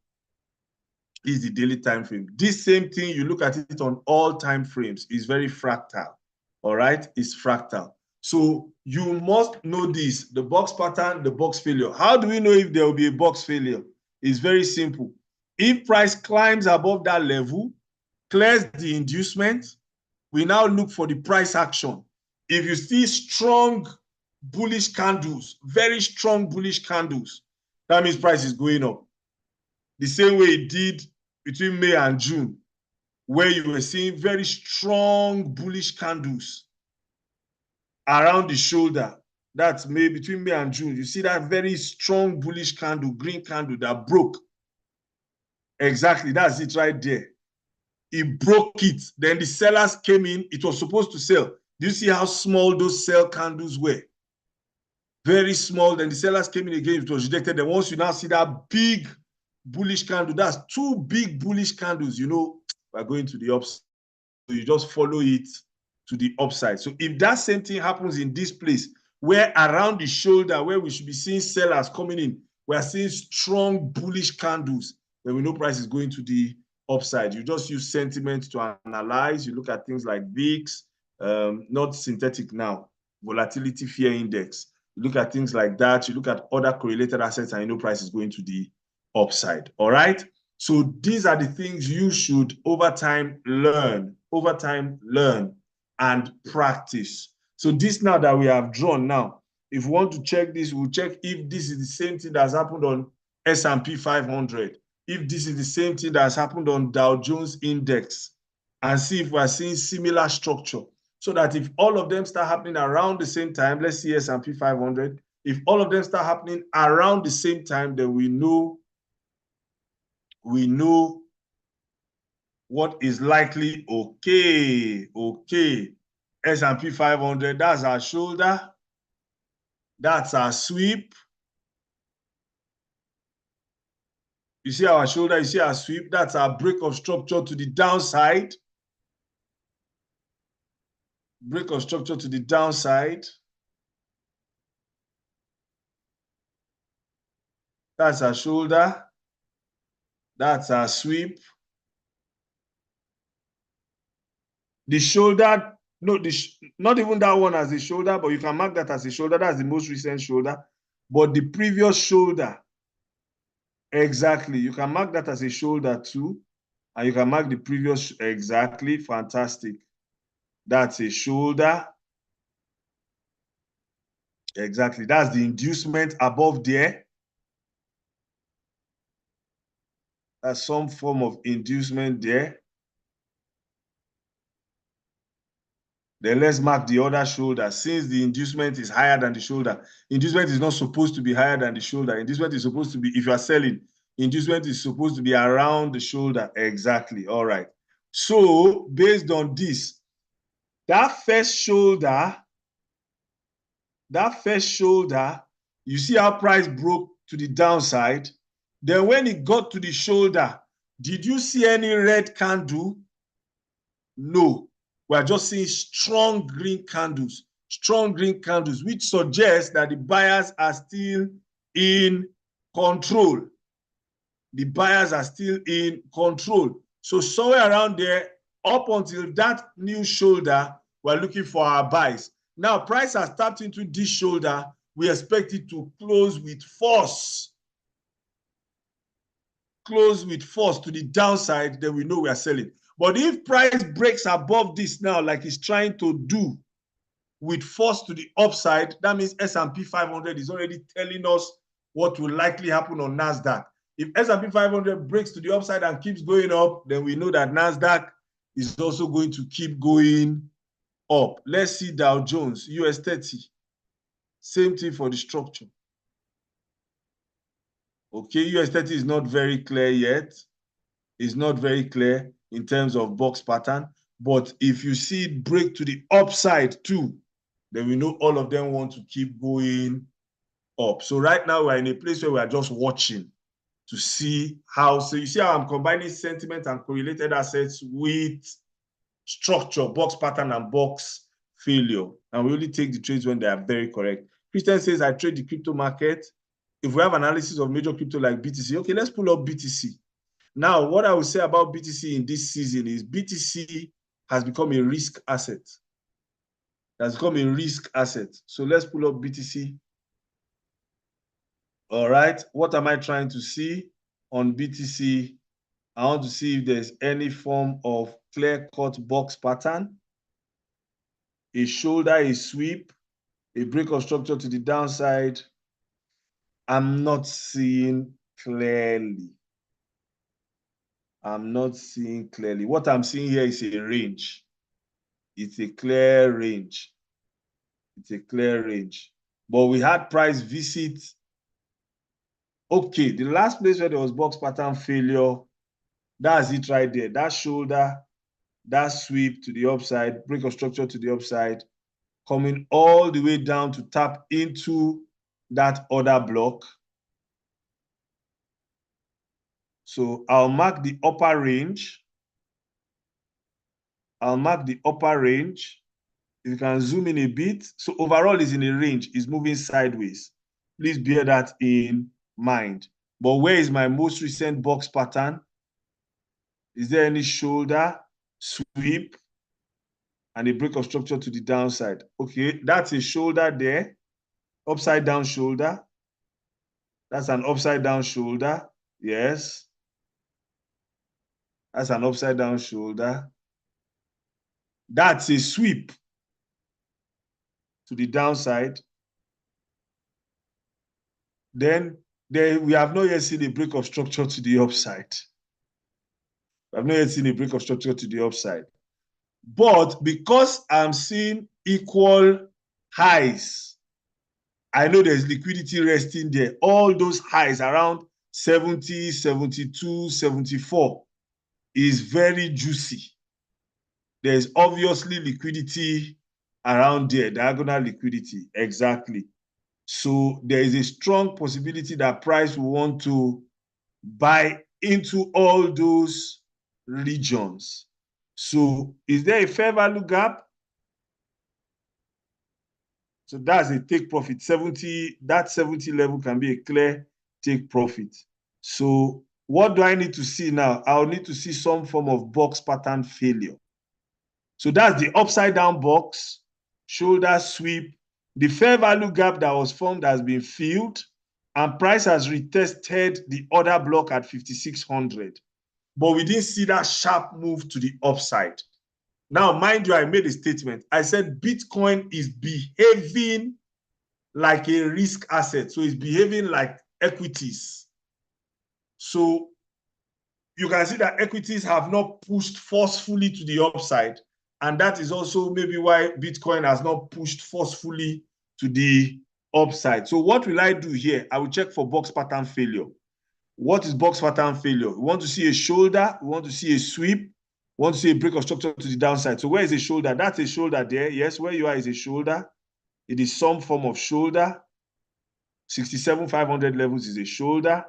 C: Is the daily time frame. This same thing, you look at it on all time frames, is very fractal. All right, it's fractal. So you must know this, the box pattern, the box failure. How do we know if there will be a box failure? It's very simple. If price climbs above that level, clears the inducement, we now look for the price action. If you see strong bullish candles, very strong bullish candles, that means price is going up. The same way it did between May and June, where you were seeing very strong bullish candles around the shoulder. That's between May and June. You see that very strong bullish candle, green candle that broke. Exactly, that's it right there. He broke it. Then the sellers came in. It was supposed to sell. Do you see how small those sell candles were? Very small. Then the sellers came in again. It was rejected. Then once you now see that big bullish candle, that's two big bullish candles, you know, we're going to the upside. So you just follow it to the upside. So if that same thing happens in this place, where around the shoulder, where we should be seeing sellers coming in, we are seeing strong bullish candles, then we know price is going to the upside. You just use sentiment to analyze. You look at things like VIX, not synthetic now, volatility fear index. You look at things like that. You look at other correlated assets and you know price is going to the upside. All right. So these are the things you should over time learn and practice. So this now that we have drawn now, if we want to check this, we'll check if this is the same thing that's happened on S&P 500, if this is the same thing that's happened on Dow Jones Index, and see if we're seeing similar structure. So that if all of them start happening around the same time, let's see S&P 500, if all of them start happening around the same time, then we know what is likely. Okay. S&P 500, that's our shoulder. That's our sweep. You see our shoulder, you see our sweep. That's our break of structure to the downside. Break of structure to the downside. That's our shoulder. That's our sweep. The shoulder, no, not even that one as a shoulder, but you can mark that as a shoulder. That's the most recent shoulder. But the previous shoulder, exactly. You can mark that as a shoulder too. And you can mark the previous, exactly. Fantastic. That's a shoulder. Exactly. That's the inducement above there. That's some form of inducement there. Then let's mark the other shoulder. Since the inducement is higher than the shoulder, inducement is not supposed to be higher than the shoulder. Inducement is supposed to be, if you are selling, inducement is supposed to be around the shoulder. Exactly. All right. So based on this, that first shoulder, you see how price broke to the downside. Then when it got to the shoulder, did you see any red candle? No. We are just seeing strong green candles, which suggests that the buyers are still in control. The buyers are still in control. So somewhere around there, up until that new shoulder, we're looking for our buys. Now, price has tapped into this shoulder. We expect it to close with force. Close with force to the downside, then we know we are selling. But if price breaks above this now, like it's trying to do, with force to the upside, that means S&P 500 is already telling us what will likely happen on NASDAQ. If S&P 500 breaks to the upside and keeps going up, then we know that NASDAQ is also going to keep going up. Let's see Dow Jones, US 30. Same thing for the structure. Okay, US 30 is not very clear yet. It's not very clear in terms of box pattern. But if you see it break to the upside too, then we know all of them want to keep going up. So right now we're in a place where we are just watching to see how, so you see how I'm combining sentiment and correlated assets with structure, box pattern and box failure. And we only take the trades when they are very correct. Christian says, I trade the crypto market. If we have analysis of major crypto like BTC, okay, let's pull up BTC. Now, what I will say about BTC in this season is BTC has become a risk asset. Has become a risk asset. So let's pull up BTC. All right. What am I trying to see on BTC? I want to see if there's any form of clear-cut box pattern, a shoulder, a sweep, a break of structure to the downside. I'm not seeing clearly. I'm not seeing clearly. What I'm seeing here is a range. It's a clear range. It's a clear range. But we had price visit. Okay, the last place where there was box pattern failure That's it right there. That shoulder, that sweep to the upside, break of structure to the upside, coming all the way down to tap into that other block. So I'll mark the upper range. I'll mark the upper range. You can zoom in a bit. So overall is in a range, is moving sideways. Please bear that in mind. But where is my most recent box pattern? Is there any shoulder, sweep, and a break of structure to the downside? Okay, that's a shoulder there, upside down shoulder. That's an upside down shoulder. Yes. That's an upside down shoulder. That's a sweep to the downside. Then we have not yet seen a break of structure to the upside. We have not yet seen a break of structure to the upside. But because I'm seeing equal highs, I know there's liquidity resting there. All those highs around 70, 72, 74 is very juicy. There's obviously liquidity around there, diagonal liquidity, exactly. So there is a strong possibility that price will want to buy into all those regions. So is there a fair value gap? So that's a take profit. 70, that 70 level can be a clear take profit. So what do I need to see now? I'll need to see some form of box pattern failure. So that's the upside down box, shoulder sweep. The fair value gap that was formed has been filled, and price has retested the other block at 5,600. But we didn't see that sharp move to the upside. Now, mind you, I made a statement. I said Bitcoin is behaving like a risk asset. So it's behaving like equities. So you can see that equities have not pushed forcefully to the upside. And that is also maybe why Bitcoin has not pushed forcefully to the upside. So what will I do here? I will check for box pattern failure. What is box pattern failure? We want to see a shoulder. We want to see a sweep. We want to see a break of structure to the downside. So where is a shoulder? That's a shoulder there. Yes, where you are is a shoulder. It is some form of shoulder. 67,500 levels is a shoulder.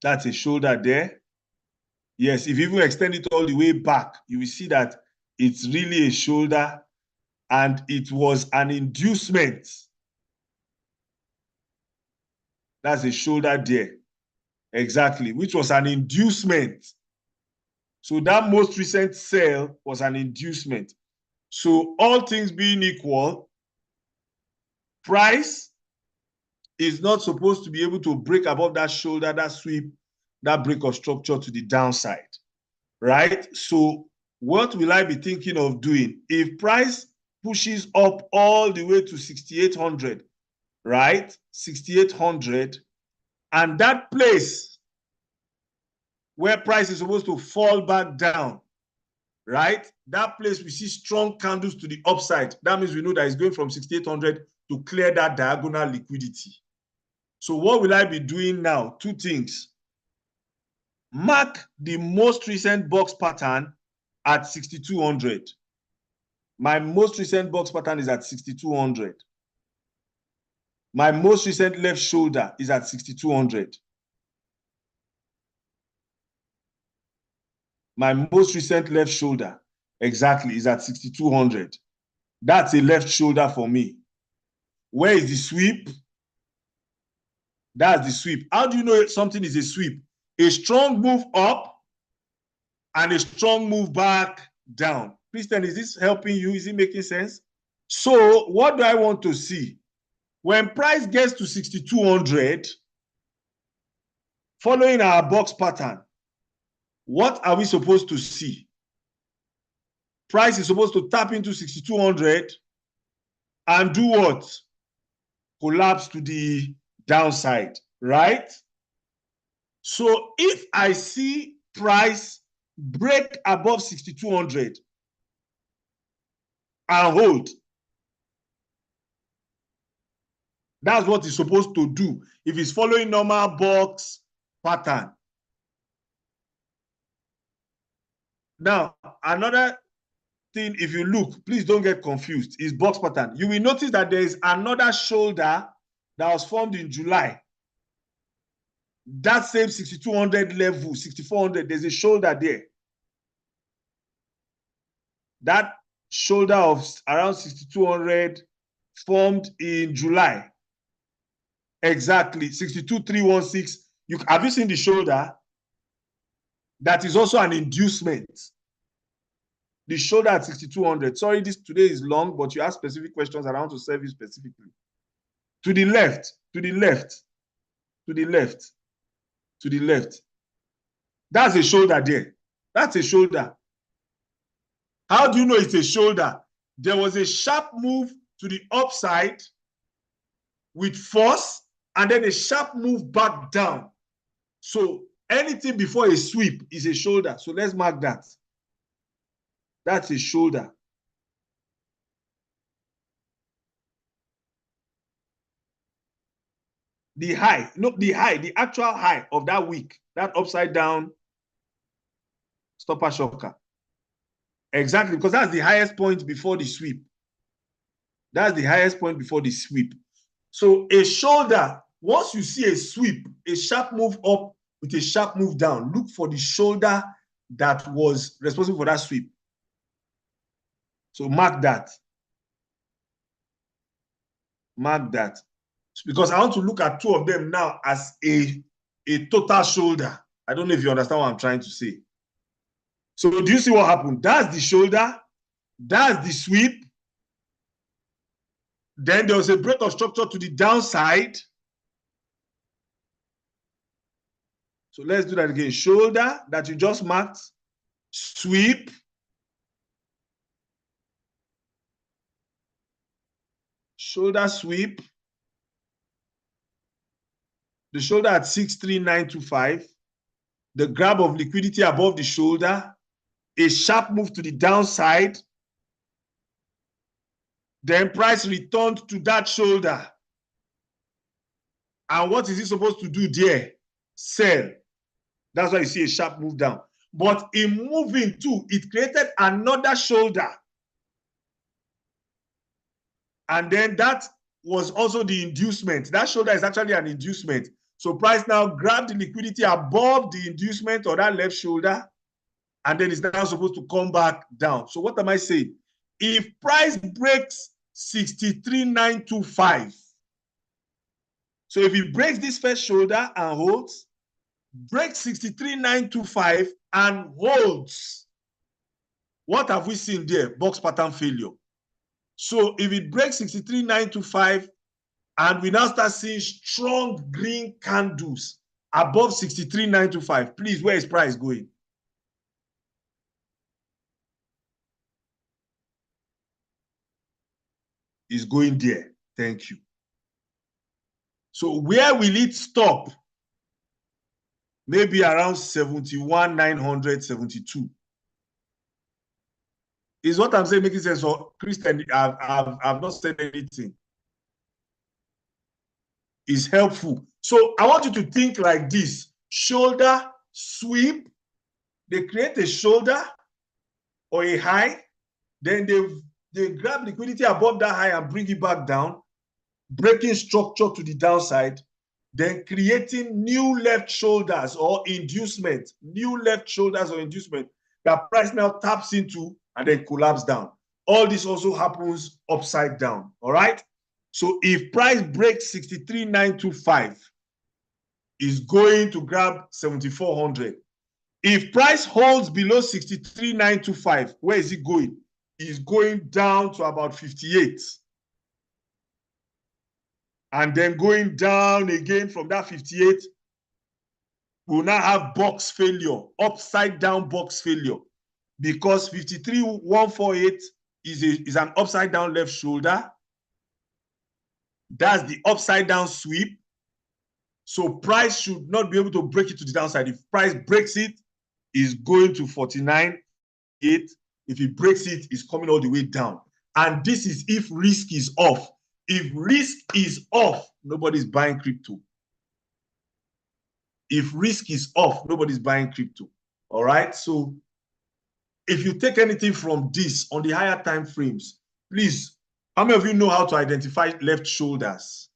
C: That's a shoulder there. Yes, if you even extend it all the way back, you will see that it's really a shoulder and it was an inducement. That's a shoulder there. Exactly, which was an inducement. So that most recent sell was an inducement. So all things being equal, price is not supposed to be able to break above that shoulder, that sweep, that break of structure to the downside, right? So what will I be thinking of doing? If price pushes up all the way to 6,800, right? 6,800, and that place where price is supposed to fall back down, right? That place we see strong candles to the upside. That means we know that it's going from 6,800 to clear that diagonal liquidity. So what will I be doing now? Two things. Mark the most recent box pattern at 6,200. My most recent box pattern is at 6,200. My most recent left shoulder is at 6,200. My most recent left shoulder exactly is at 6,200. That's a left shoulder for me. Where is the sweep? That's the sweep. How do you know something is a sweep? A strong move up and a strong move back down. Christian, is this helping you? Is it making sense? So what do I want to see? When price gets to 6,200, following our box pattern, what are we supposed to see? Price is supposed to tap into 6,200 and do what? Collapse to the downside, right? So if I see price break above 6,200 and hold, that's what it's supposed to do if it's following normal box pattern. Now, another thing, if you look, please don't get confused, is box pattern. You will notice that there is another shoulder that was formed in July. That same 6,200 level, 6,400, there's a shoulder there. That shoulder of around 6,200 formed in July. Exactly, 62,316. Have you seen the shoulder? That is also an inducement. The shoulder at 6,200. Sorry, this today is long, but you ask specific questions and I want to serve you specifically. To the left, to the left, to the left, to the left. That's a shoulder there. That's a shoulder. How do you know it's a shoulder? There was a sharp move to the upside with force, and then a sharp move back down. So anything before a sweep is a shoulder. So let's mark that. That's a shoulder. The high, no, the high, the actual high of that week, that upside down stopper shocker. Exactly, because that's the highest point before the sweep. That's the highest point before the sweep. So a shoulder, once you see a sweep, a sharp move up with a sharp move down, look for the shoulder that was responsible for that sweep. So mark that. Mark that. Because I want to look at two of them now as a total shoulder. I don't know if you understand what I'm trying to say. So do you see what happened? That's the shoulder. That's the sweep. Then there was a break of structure to the downside. So let's do that again. Shoulder that you just marked. Sweep. Shoulder sweep. The shoulder at 63925. The grab of liquidity above the shoulder. A sharp move to the downside. Then price returned to that shoulder. And what is it supposed to do there? Sell. That's why you see a sharp move down. But in moving too, it created another shoulder. And then that was also the inducement. That shoulder is actually an inducement. So price now grabbed the liquidity above the inducement or that left shoulder, and then it's now supposed to come back down. So what am I saying? If price breaks 63,925, so if it breaks this first shoulder and holds, breaks 63,925 and holds, what have we seen there? Box pattern failure. So if it breaks 63,925 and we now start seeing strong green candles above 63,925, please, where is price going? It's going there. Thank you. So where will it stop? Maybe around 71,972. Is what I'm saying making sense for Christian? I've not said anything. Is helpful. So I want you to think like this: shoulder sweep. They create a shoulder or a high, then they grab liquidity above that high and bring it back down, breaking structure to the downside, then creating new left shoulders or inducement, new left shoulders or inducement that price now taps into and then collapse down. All this also happens upside down, all right? So if price breaks 63,925, is going to grab 7,400. If price holds below 63,925, where is it going? It's going down to about 58. And then going down again from that 58, we'll now have box failure, upside down box failure, because 53,148 is an upside down left shoulder. That's the upside down sweep. So price should not be able to break it to the downside. If price breaks it, it's going to 49.8. If it breaks it, it's coming all the way down. And this is if risk is off. If risk is off, nobody's buying crypto. If risk is off, nobody's buying crypto. All right. So if you take anything from this on the higher time frames, please, how many of you know how to identify left shoulders?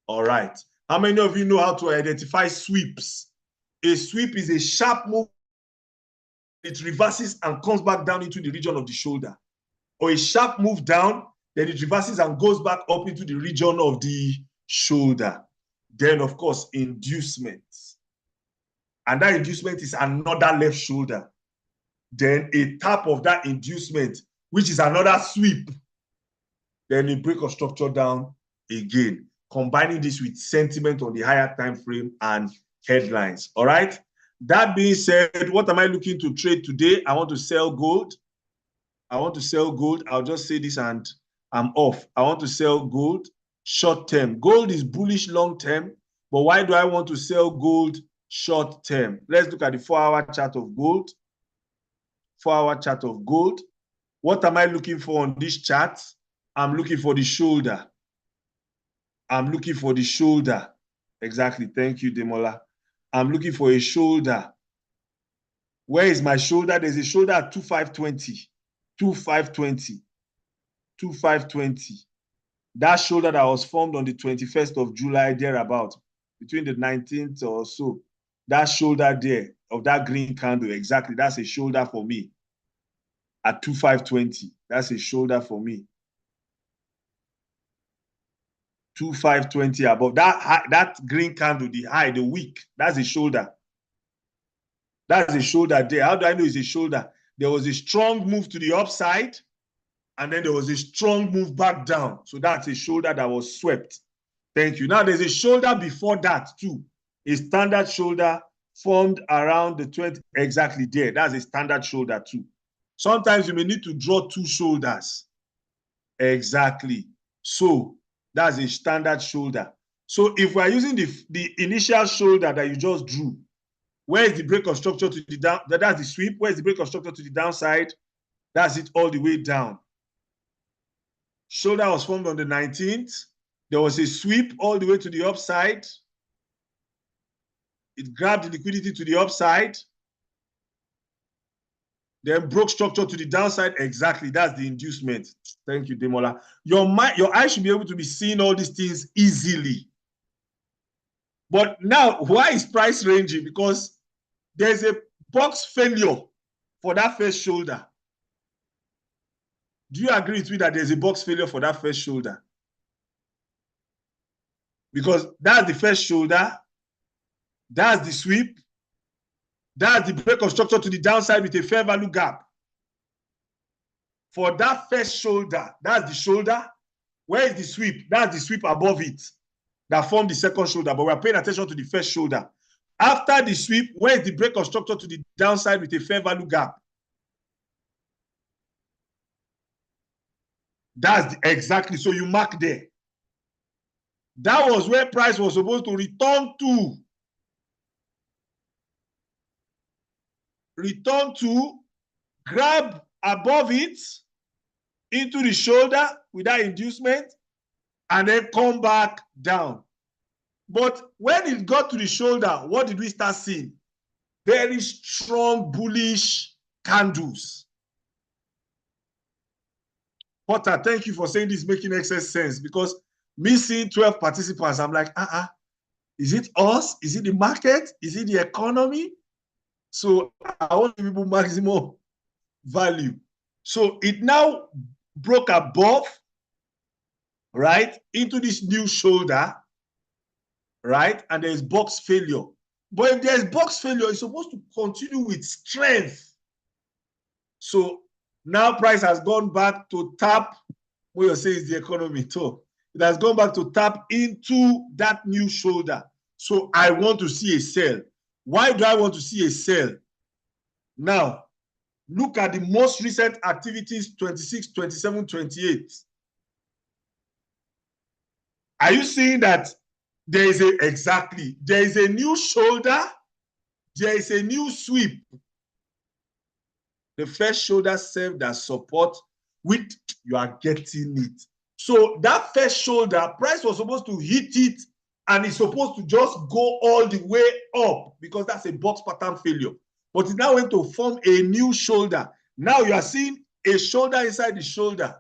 C: All right. How many of you know how to identify sweeps? A sweep is a sharp move. It reverses and comes back down into the region of the shoulder. Or a sharp move down, then it reverses and goes back up into the region of the shoulder. Then, of course, inducement. And that inducement is another left shoulder. Then a tap of that inducement, which is another sweep. Then a break of structure down again, combining this with sentiment on the higher time frame and headlines. All right. That being said, what am I looking to trade today? I want to sell gold. I want to sell gold. I'll just say this and I'm off. I want to sell gold short term. Gold is bullish long term, but why do I want to sell gold short term? Let's look at the 4-hour chart of gold. 4-hour chart of gold. What am I looking for on this chart? I'm looking for the shoulder. I'm looking for the shoulder. Exactly. Thank you, Demola. I'm looking for a shoulder. Where is my shoulder? There's a shoulder at 2520. 2520. 2520. That shoulder that was formed on the 21st of July, thereabout, between the 19th or so. That shoulder there of that green candle, exactly. That's a shoulder for me. At 2520. That's a shoulder for me. 2520 above. That green candle, the high, the wick, that's a shoulder. That's a shoulder there. How do I know it's a shoulder? There was a strong move to the upside, and then there was a strong move back down. So that's a shoulder that was swept. Thank you. Now there's a shoulder before that too. A standard shoulder formed around the 20, exactly there. That's a standard shoulder too. Sometimes you may need to draw two shoulders. Exactly. So that's a standard shoulder. So if we're using the initial shoulder that you just drew, where is the break of structure to the down? That's the sweep. Where is the break of structure to the downside? That's it all the way down. Shoulder was formed on the 19th. There was a sweep all the way to the upside. It grabbed the liquidity to the upside. Then broke structure to the downside. Exactly. That's the inducement. Thank you, Demola. Your eyes should be able to be seeing all these things easily. But now, why is price ranging? Because there's a box failure for that first shoulder. Do you agree with me that there's a box failure for that first shoulder? Because that's the first shoulder. That's the sweep. That's the break of structure to the downside with a fair value gap. For that first shoulder, that's the shoulder. Where is the sweep? That's the sweep above it that formed the second shoulder, but we're paying attention to the first shoulder. After the sweep, where is the break of structure to the downside with a fair value gap? That's exactly, so you mark there. That was where price was supposed to return to. Return to, grab above it, into the shoulder with that inducement, and then come back down. But when it got to the shoulder, what did we start seeing? Very strong bullish candles. Potter, thank you for saying this, making excess sense, because me seeing 12 participants, I'm like, is it us? Is it the market? Is it the economy? So I want to give people maximum value. So it now broke above, right, into this new shoulder, right? And there's box failure. But if there's box failure, it's supposed to continue with strength. So now price has gone back to tap, what you say is the economy too. It has gone back to tap into that new shoulder. So I want to see a sell. Why do I want to see a sell? Now, look at the most recent activities, 26, 27, 28. Are you seeing that there is a new shoulder, there is a new sweep. The first shoulder served as support, with you are getting it. So that first shoulder, price was supposed to hit it, and it's supposed to just go all the way up, because that's a box pattern failure.
D: but it now went to form a new shoulder. Now you are seeing a shoulder inside the shoulder.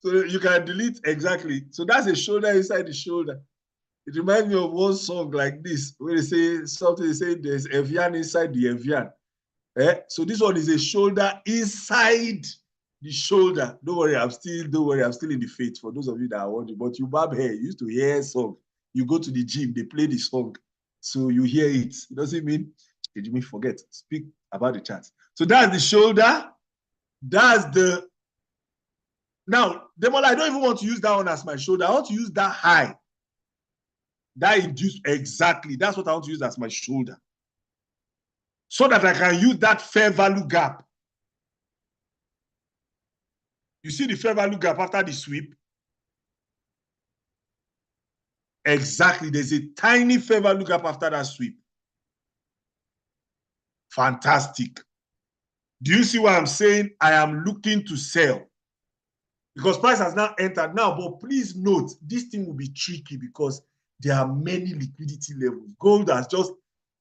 D: So you can delete exactly. So that's a shoulder inside the shoulder. It reminds me of one song like this, where they say something, they say there's Evian inside the Evian. So this one is a shoulder inside the shoulder. Don't worry, I'm still in the faith for those of you that are wondering. But you barb hair, you used to hear a song. You go to the gym, they play the song. So you hear it. It doesn't mean, Ejimi, forget, speak about the chart. So that's the shoulder. That's the, now, Demola, I don't even want to use that one as my shoulder. I want to use that high. That induced, exactly. That's what I want to use as my shoulder. So that I can use that fair value gap. You see the fair value gap after the sweep? Exactly. There's a tiny fair value gap after that sweep. Fantastic. Do you see what I'm saying? I am looking to sell. Because price has now entered now, but please note, this thing will be tricky because there are many liquidity levels. Gold has just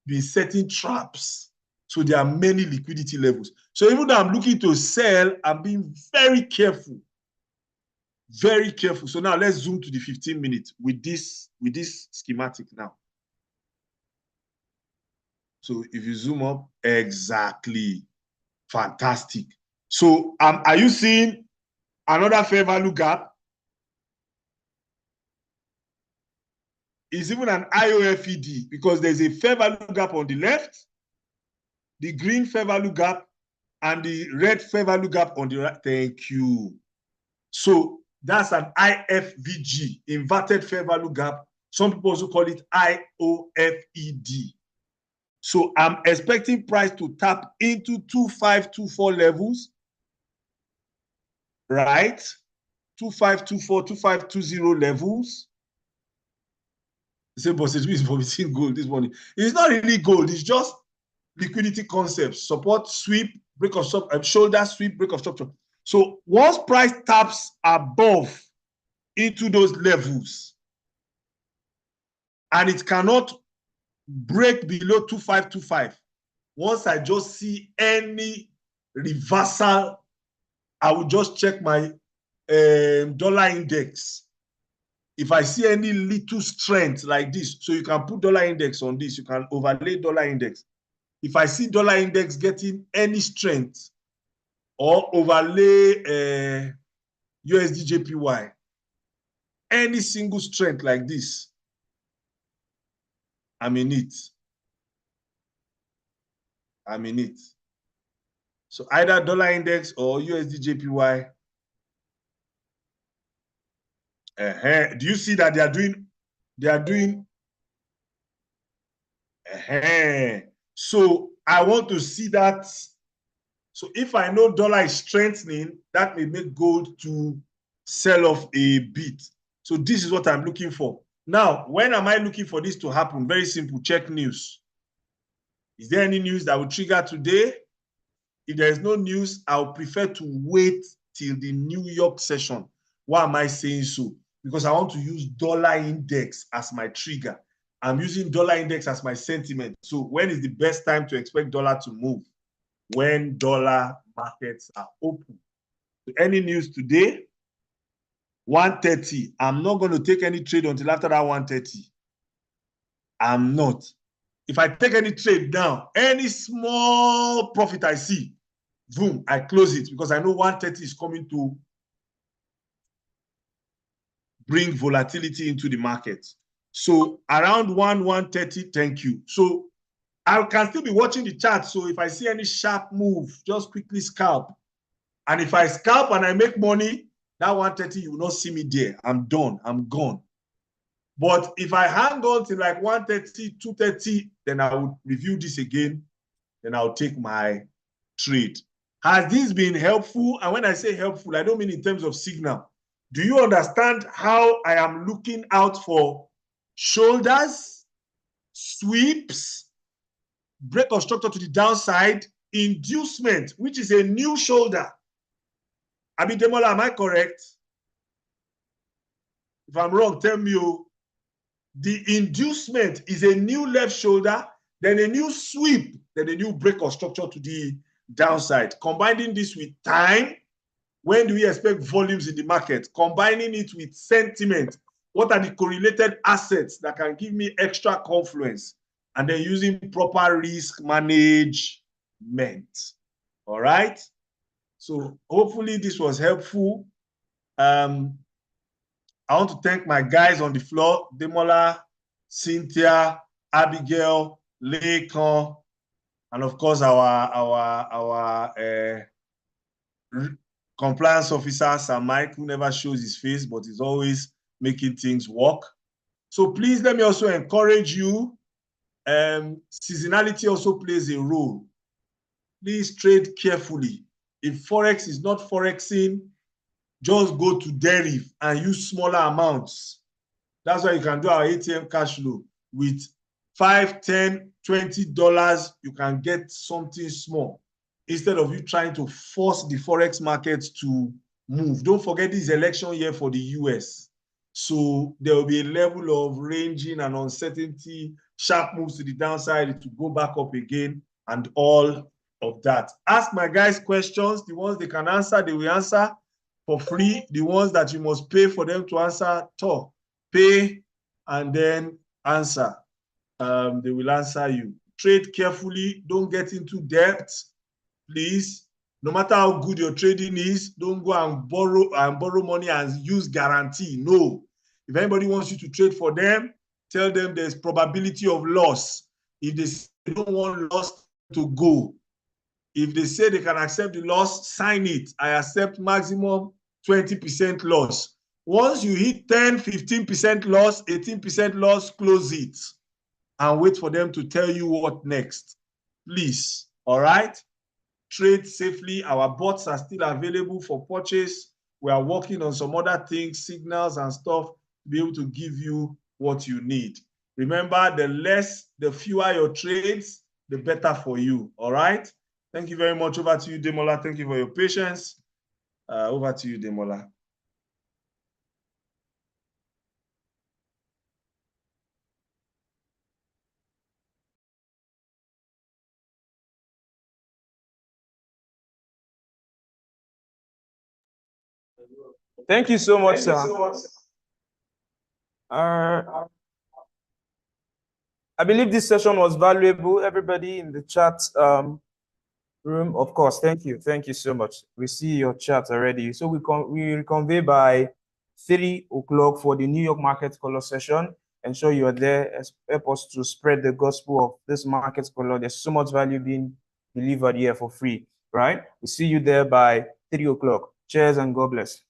D: been setting traps. So there are many liquidity levels. So even though I'm looking to sell, I'm being very careful. Very careful. So now let's zoom to the 15 minutes with this schematic now. So if you zoom up, exactly. Fantastic. So are you seeing another fair value gap? It's even an IOFED because there's a fair value gap on the left, the green fair value gap, and the red fair value gap on the right. Thank you. So that's an IFVG, inverted fair value gap. Some people also call it IOFED. So I'm expecting price to tap into 2524 levels, right? 2524, 2520 levels. The same percentage is vomiting gold this morning. It's not really gold, it's just liquidity concepts. Support, sweep, break of shoulder, sweep, break of structure. So once price taps above into those levels, and it cannot break below 2525, once I just see any reversal, I will just check my dollar index. If I see any little strength like this, so you can put dollar index on this, you can overlay dollar index. If I see dollar index getting any strength or overlay USD/JPY, any single strength like this, I'm in it. I'm in it. So either dollar index or USD/JPY. Do you see that they are doing? So I want to see that. So if I know dollar is strengthening, that may make gold to sell off a bit. So this is what I'm looking for. Now, when am I looking for this to happen? Very simple, check news. Is there any news that will trigger today? If there is no news, I'll prefer to wait till the New York session. Why am I saying so? Because I want to use dollar index as my trigger. I'm using dollar index as my sentiment. So when is the best time to expect dollar to move? When dollar markets are open. So any news today? 130. I'm not going to take any trade until after that 130. I'm not. If I take any trade now, any small profit I see, boom, I close it because I know 130 is coming to bring volatility into the market. So around 130, thank you. So I can still be watching the chart. So if I see any sharp move, just quickly scalp. And if I scalp and I make money, that 130, you will not see me there. I'm done. I'm gone. But if I hang on till like 130, 230, then I will review this again. Then I'll take my trade. Has this been helpful? And when I say helpful, I don't mean in terms of signal. Do you understand how I am looking out for shoulders, sweeps, break of structure to the downside, inducement, which is a new shoulder? Abidemola, am I correct? If I'm wrong, tell me. The inducement is a new left shoulder then a new sweep, then a new break of structure to the downside. Combining this with time, when do we expect volumes in the market? Combining it with sentiment, what are the correlated assets that can give me extra confluence? And then using proper risk management. All right? So hopefully this was helpful. I want to thank my guys on the floor, Demola, Cynthia, Abigail, Lekan, and of course our compliance officer, Sir Mike, who never shows his face, but is always making things work. So please let me also encourage you. Seasonality also plays a role. Please trade carefully. If Forex is not Forexing, just go to deriv and use smaller amounts. That's why you can do our ATM cash flow with $5, $10, $20. You can get something small instead of you trying to force the Forex market to move. Don't forget this is election year for the US. So there will be a level of ranging and uncertainty, sharp moves to the downside to go back up again and all of that. Ask my guys questions. The ones they can answer, they will answer for free. The ones that you must pay for them to answer, talk, pay, and then answer. They will answer you. Trade carefully. Don't get into debt, please. No matter how good your trading is, don't go and borrow money and use guarantee. No. If anybody wants you to trade for them, tell them there's probability of loss. If they don't want loss to go, if they say they can accept the loss, sign it. I accept maximum 20% loss. Once you hit 10, 15% loss, 18% loss, close it and wait for them to tell you what next. Please, all right? Trade safely. Our bots are still available for purchase. We are working on some other things, signals and stuff to be able to give you what you need. Remember, the fewer your trades, the better for you, all right? Thank you very much. Over to you, Demola. Thank you for your patience. Over to you, Demola.
B: Thank you so much, sir. I believe this session was valuable. Everybody in the chat room, of course, thank you so much. We see your chat already. So we reconvene by 3 o'clock for the New York Market Color session. Ensure you are there. Help us to spread the gospel of this market color. There's so much value being delivered here for free, right? We see you there by 3 o'clock. Cheers and God bless.